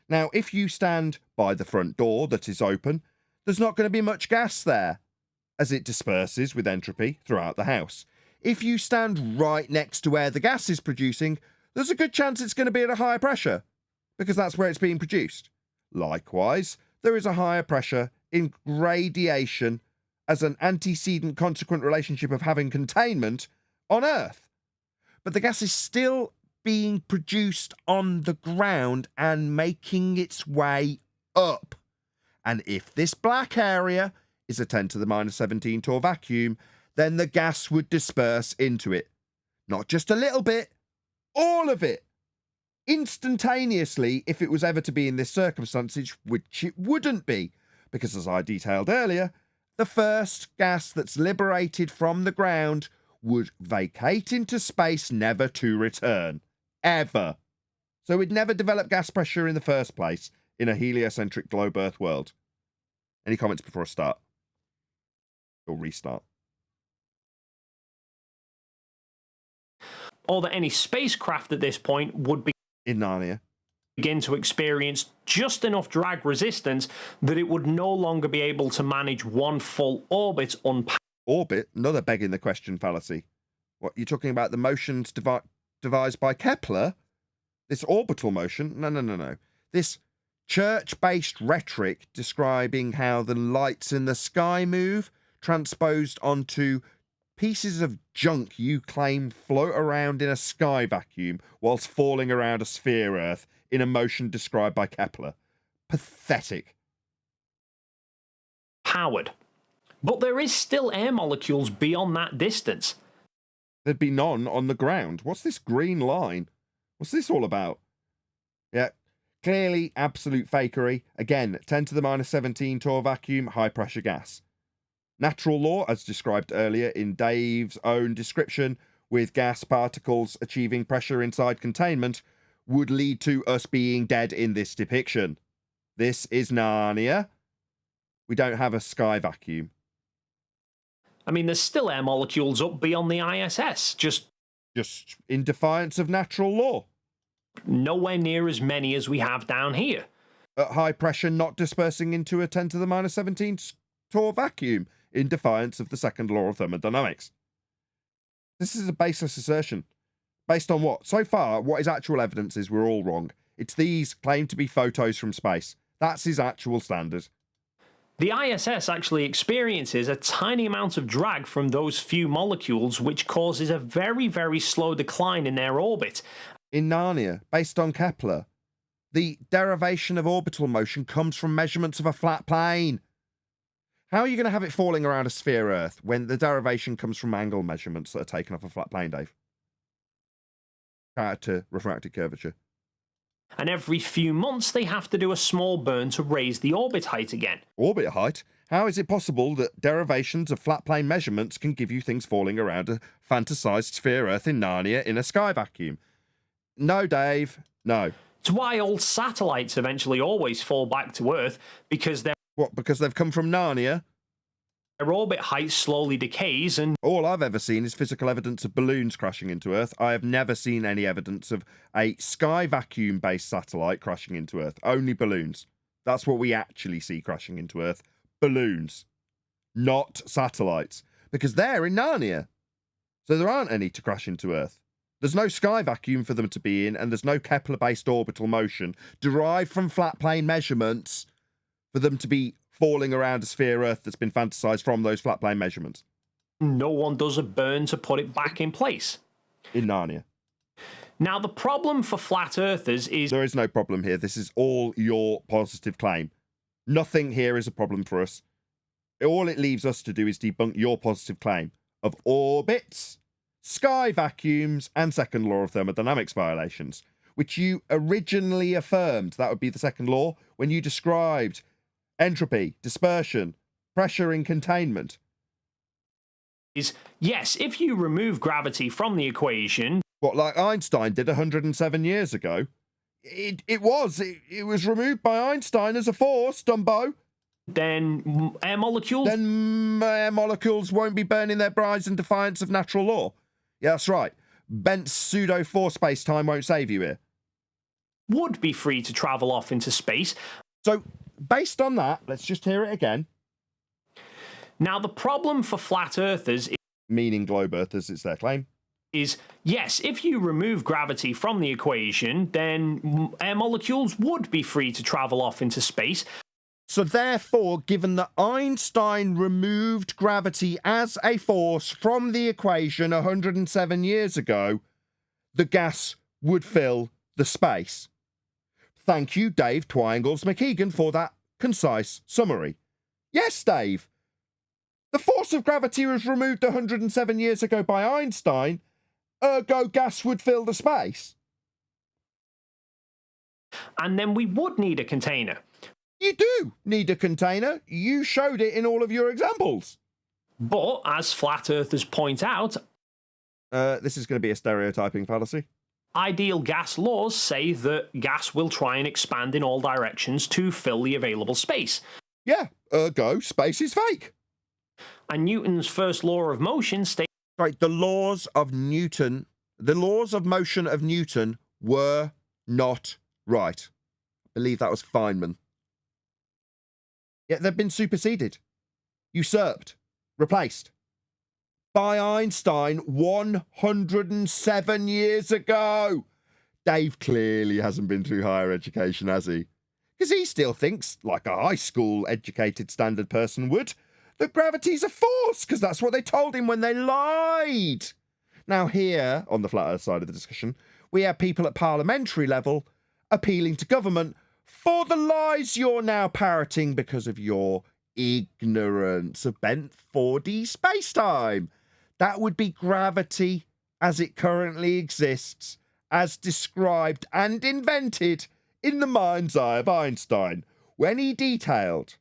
Now, if you stand by the front door that is open, there's not going to be much gas there as it disperses with entropy throughout the house. If you stand right next to where the gas is producing, there's a good chance it's going to be at a higher pressure because that's where it's being produced. Likewise, there is a higher pressure in radiation as an antecedent consequent relationship of having containment on Earth. But the gas is still being produced on the ground and making its way up. And if this black area is a 10 to the minus 17 torr vacuum, then the gas would disperse into it. Not just a little bit, all of it. Instantaneously, if it was ever to be in this circumstance, which it wouldn't be, because as I detailed earlier, the first gas that's liberated from the ground would vacate into space, never to return. Ever. So we'd never develop gas pressure in the first place in a heliocentric globe Earth world. Any comments before I start? Or restart? Or that any spacecraft at this point would be in Narnia begin to experience just enough drag resistance that it would no longer be able to manage one full orbit unpowered. Orbit? Another begging the question fallacy. What, you're talking about the motions devised by Kepler? This orbital motion? No. This church-based rhetoric describing how the lights in the sky move, transposed onto pieces of junk you claim float around in a sky vacuum whilst falling around a sphere Earth in a motion described by Kepler. Pathetic. Powered. But there is still air molecules beyond that distance. There'd be none on the ground. What's this green line? What's this all about? Yeah, clearly absolute fakery. Again, 10 to the minus 17 torr vacuum, high pressure gas. Natural law, as described earlier in Dave's own description, with gas particles achieving pressure inside containment, would lead to us being dead in this depiction. This is Narnia. We don't have a sky vacuum. I mean, there's still air molecules up beyond the ISS, just in defiance of natural law. Nowhere near as many as we have down here. At high pressure, not dispersing into a 10 to the minus 17 torr vacuum, in defiance of the second law of thermodynamics. This is a baseless assertion. Based on what? So far, what his actual evidence is, we're all wrong. It's these claimed to be photos from space. That's his actual standard. The ISS actually experiences a tiny amount of drag from those few molecules, which causes a very, very slow decline in their orbit. In Narnia, based on Kepler, the derivation of orbital motion comes from measurements of a flat plane. How are you going to have it falling around a sphere Earth when the derivation comes from angle measurements that are taken off a flat plane, Dave? Prior to refracted curvature. And every few months they have to do a small burn to raise the orbit height again. Orbit height? How is it possible that derivations of flat plane measurements can give you things falling around a fantasized sphere Earth in Narnia in a sky vacuum? No, Dave, no. It's why all satellites eventually always fall back to Earth, because they're... What, because they've come from Narnia? Their orbit height slowly decays and... All I've ever seen is physical evidence of balloons crashing into Earth. I have never seen any evidence of a sky vacuum-based satellite crashing into Earth. Only balloons. That's what we actually see crashing into Earth. Balloons. Not satellites. Because they're in Narnia. So there aren't any to crash into Earth. There's no sky vacuum for them to be in, and there's no Kepler-based orbital motion derived from flat plane measurements for them to be falling around a sphere Earth that's been fantasized from those flat plane measurements. No one does a burn to put it back in place. In Narnia. Now, the problem for flat earthers is... There is no problem here. This is all your positive claim. Nothing here is a problem for us. All it leaves us to do is debunk your positive claim of orbits, sky vacuums, and second law of thermodynamics violations, which you originally affirmed. That would be the second law when you described entropy, dispersion, pressure in containment? Is yes, if you remove gravity from the equation. What, like Einstein did 107 years ago? It was removed by Einstein as a force, Dumbo. Then air molecules. Then air molecules won't be burning their brides in defiance of natural law. Yeah, that's right. Bent's pseudo force space-time won't save you here. Would be free to travel off into space. So, based on that, let's just hear it again. Now, the problem for flat earthers, meaning globe earthers, it's their claim, is yes, if you remove gravity from the equation, then air molecules would be free to travel off into space. So therefore, given that Einstein removed gravity as a force from the equation 107 years ago, the gas would fill the space. Thank you, Dave Twianges McKeegan, for that concise summary. Yes, Dave. The force of gravity was removed 107 years ago by Einstein, ergo gas would fill the space. And then we would need a container. You do need a container. You showed it in all of your examples. But, as flat earthers point out, this is going to be a stereotyping fallacy. Ideal gas laws say that gas will try and expand in all directions to fill the available space. Yeah, ergo space is fake. And Newton's first law of motion states... Right, the laws of motion of Newton were not right. I believe that was Feynman. Yet they've been superseded, usurped, replaced by Einstein 107 years ago. Dave clearly hasn't been through higher education, has he? Because he still thinks, like a high school educated standard person would, that gravity's a force, because that's what they told him when they lied. Now here, on the flat earth side of the discussion, we have people at parliamentary level appealing to government for the lies you're now parroting because of your ignorance of bent 4D space-time. That would be gravity as it currently exists, as described and invented in the mind's eye of Einstein, when he detailed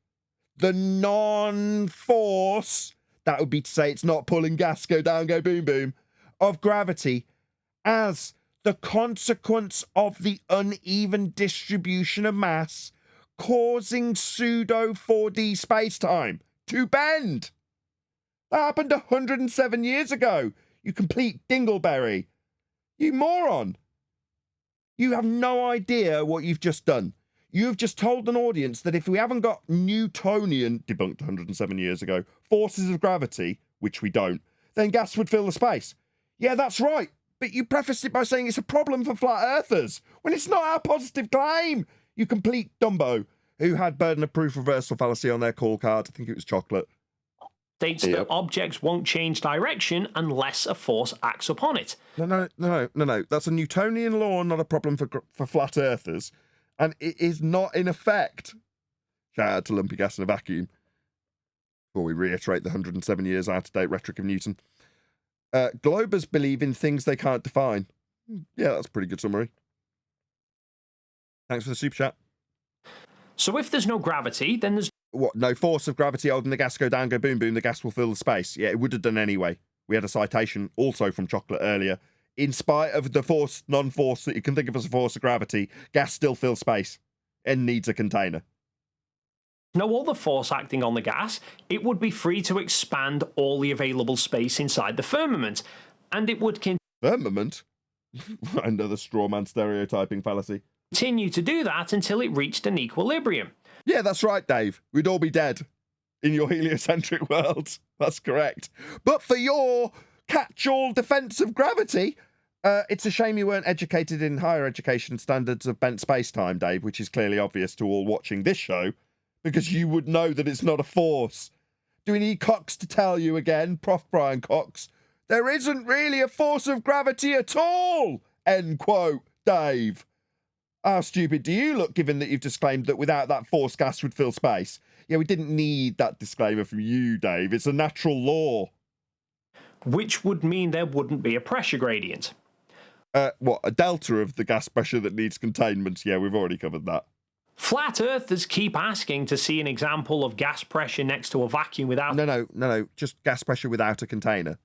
the non-force, that would be to say it's not pulling gas, go down, go boom, boom, of gravity as the consequence of the uneven distribution of mass causing pseudo 4D space-time to bend. That happened 107 years ago, you complete dingleberry. You moron. You have no idea what you've just done. You have just told an audience that if we haven't got Newtonian, debunked 107 years ago, forces of gravity, which we don't, then gas would fill the space. Yeah, that's right. But you prefaced it by saying it's a problem for flat earthers, when it's not our positive claim, you complete Dumbo, who had burden of proof reversal fallacy on their call card. I think it was chocolate. States that objects won't change direction unless a force acts upon it. No. That's a Newtonian law, not a problem for flat earthers. And it is not in effect. Shout out to lumpy gas in a vacuum. Before we reiterate the 107 years out-of-date rhetoric of Newton. Globers believe in things they can't define. Yeah, that's a pretty good summary. Thanks for the super chat. So if there's no gravity, then there's... What, no force of gravity holding the gas go down, go boom, boom, the gas will fill the space. Yeah, it would have done anyway. We had a citation also from Chocolate earlier. In spite of the force, non-force that you can think of as a force of gravity, gas still fills space and needs a container. No other force acting on the gas, it would be free to expand all the available space inside the firmament, and it would Firmament? Another straw man stereotyping fallacy. Continue to do that until it reached an equilibrium. Yeah, that's right, Dave. We'd all be dead in your heliocentric world. That's correct. But for your catch-all defence of gravity, it's a shame you weren't educated in higher education standards of bent space-time, Dave, which is clearly obvious to all watching this show, because you would know that it's not a force. Do we need Cox to tell you again, Prof. Brian Cox? There isn't really a force of gravity at all, end quote, Dave. How stupid do you look, given that you've disclaimed that without that force, gas would fill space? Yeah, we didn't need that disclaimer from you, Dave. It's a natural law. Which would mean there wouldn't be a pressure gradient. What, a delta of the gas pressure that needs containment? Yeah, we've already covered that. Flat earthers keep asking to see an example of gas pressure next to a vacuum without No, just gas pressure without a container.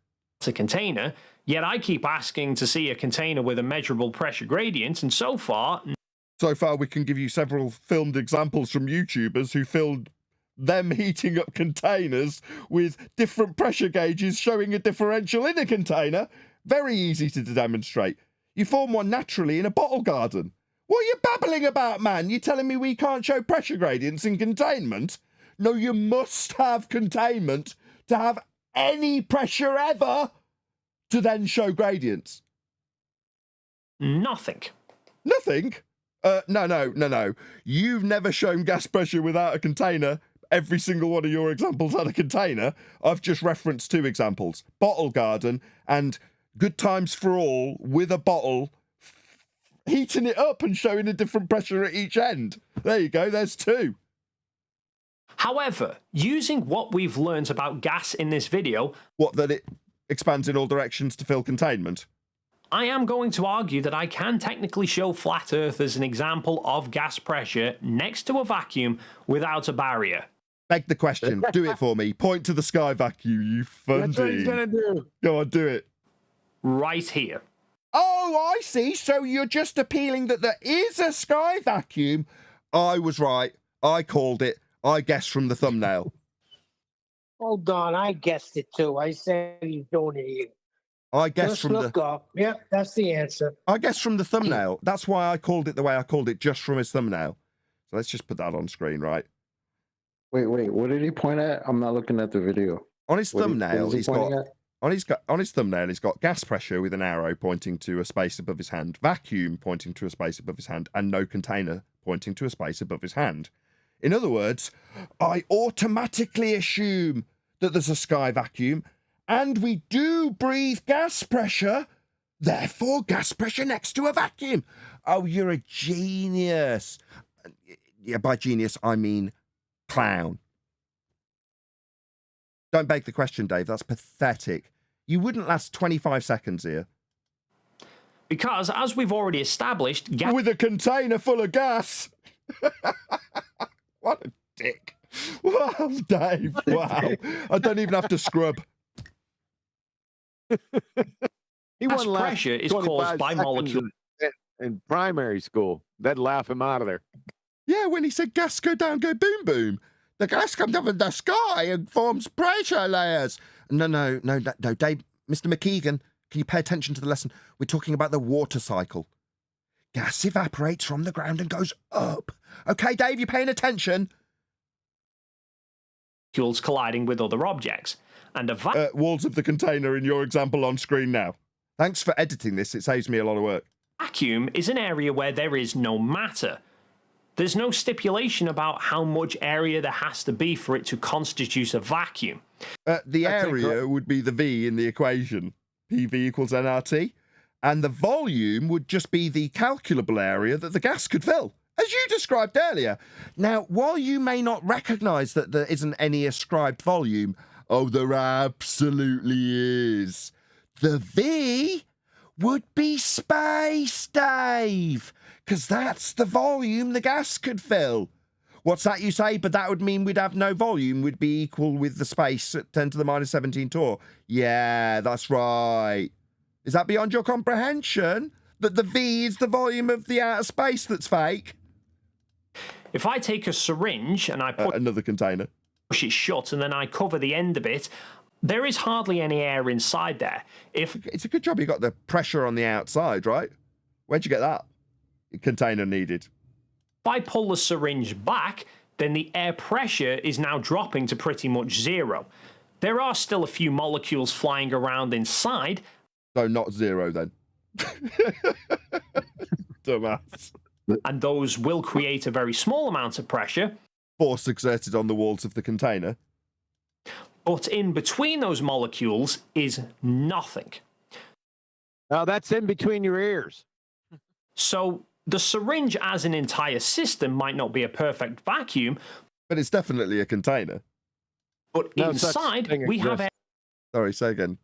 a container, yet I keep asking to see a container with a measurable pressure gradient, and so far we can give you several filmed examples from YouTubers who filmed them heating up containers with different pressure gauges showing a differential in a container. Very easy to demonstrate. You form one naturally in a bottle garden. What are you babbling about, man? You telling me we can't show pressure gradients in containment? No, you must have containment to have any pressure ever to then show gradients. nothing. Nothing? No. You've never shown gas pressure without a container. Every single one of your examples had a container. I've just referenced 2 examples. Bottle garden and Good Times for All with a bottle, heating it up and showing a different pressure at each end. There you go, there's 2. However, using what we've learned about gas in this video... What, that it expands in all directions to fill containment? I am going to argue that I can technically show flat earth as an example of gas pressure next to a vacuum without a barrier. Beg the question. Do it for me. Point to the sky vacuum, you fundy. That's what he's gonna do. Go on, do it. Right here. Oh, I see. So you're just appealing that there is a sky vacuum. I was right. I called it. I guessed from the thumbnail. Hold on, I guessed it too. I said he's doing it. I guessed Just from look the... up. Yep, that's the answer. I guessed from the thumbnail. That's why I called it the way I called it, just from his thumbnail. So let's just put that on screen, right? Wait, what did he point at? I'm not looking at the video. On his thumbnail, he's got... at? On his thumbnail, he's got gas pressure with an arrow pointing to a space above his hand, vacuum pointing to a space above his hand, and no container pointing to a space above his hand. In other words, I automatically assume that there's a sky vacuum, and we do breathe gas pressure, therefore gas pressure next to a vacuum. Oh, you're a genius. Yeah, by genius, I mean clown. Don't beg the question, Dave. That's pathetic. You wouldn't last 25 seconds here. Because, as we've already established... With a container full of gas! What a dick. Wow, Dave. Wow. I don't even have to scrub. Gas pressure is caused by molecules. In primary school, they'd laugh him out of there. Yeah, when he said gas go down, go boom, boom. The gas comes up in the sky and forms pressure layers. No, Dave. Mr. McKeegan, can you pay attention to the lesson? We're talking about the water cycle. Gas evaporates from the ground and goes up. Okay, Dave, you paying attention? Molecules colliding with other objects. And walls of the container in your example on screen now. Thanks for editing this. It saves me a lot of work. Vacuum is an area where there is no matter. There's no stipulation about how much area there has to be for it to constitute a vacuum. The area would be the V in the equation. PV equals nRT. And the volume would just be the calculable area that the gas could fill, as you described earlier. Now, while you may not recognise that there isn't any ascribed volume, oh, there absolutely is. The V would be space, Dave, because that's the volume the gas could fill. What's that you say? But that would mean we'd have no volume, would be equal with the space at 10 to the minus 17 torr. Yeah, that's right. Is that beyond your comprehension? That the V is the volume of the outer space that's fake? If I take a syringe and I put another container, push it shut, and then I cover the end of it, there is hardly any air inside there. It's a good job you got the pressure on the outside, right? Where'd you get that? Container needed. If I pull the syringe back, then the air pressure is now dropping to pretty much zero. There are still a few molecules flying around inside. So not zero then. Dumbass. And those will create a very small amount of pressure. Force exerted on the walls of the container. But in between those molecules is nothing. Oh, that's in between your ears. So the syringe as an entire system might not be a perfect vacuum. But it's definitely a container. But inside, we have air. Sorry, say again.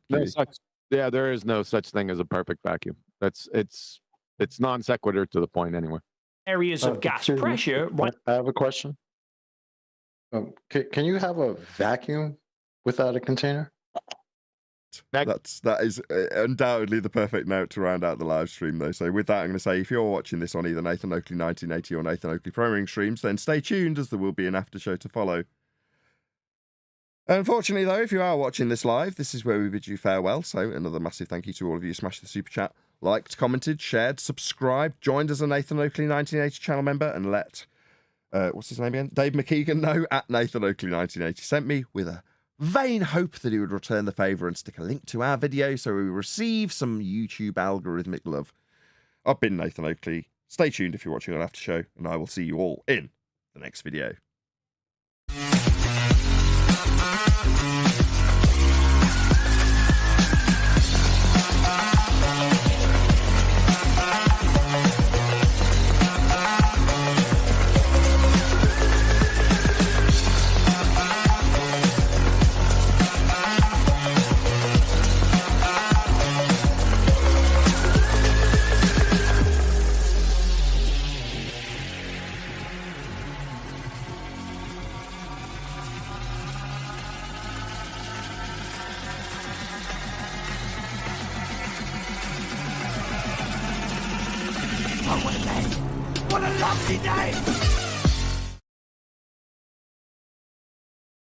Yeah, there is no such thing as a perfect vacuum. It's non sequitur to the point anyway. areas of gas excuse me. pressure. I have a question. Can you have a vacuum without a container? That is undoubtedly the perfect note to round out the live stream, though. So with that, I'm going to say, if you're watching this on either Nathan Oakley 1980 or Nathan Oakley Programming streams, then stay tuned, as there will be an after show to follow. Unfortunately, though, if you are watching this live, this is where we bid you farewell. So another massive thank you to all of you who smashed the super chat, liked, commented, shared, subscribed, joined as a Nathan Oakley 1980 channel member, and let what's his name again? Dave McKeegan know at Nathan Oakley 1980 sent me with a vain hope that he would return the favour and stick a link to our video so we receive some YouTube algorithmic love. I've been Nathan Oakley. Stay tuned if you're watching on After Show, and I will see you all in the next video. What a lovely day!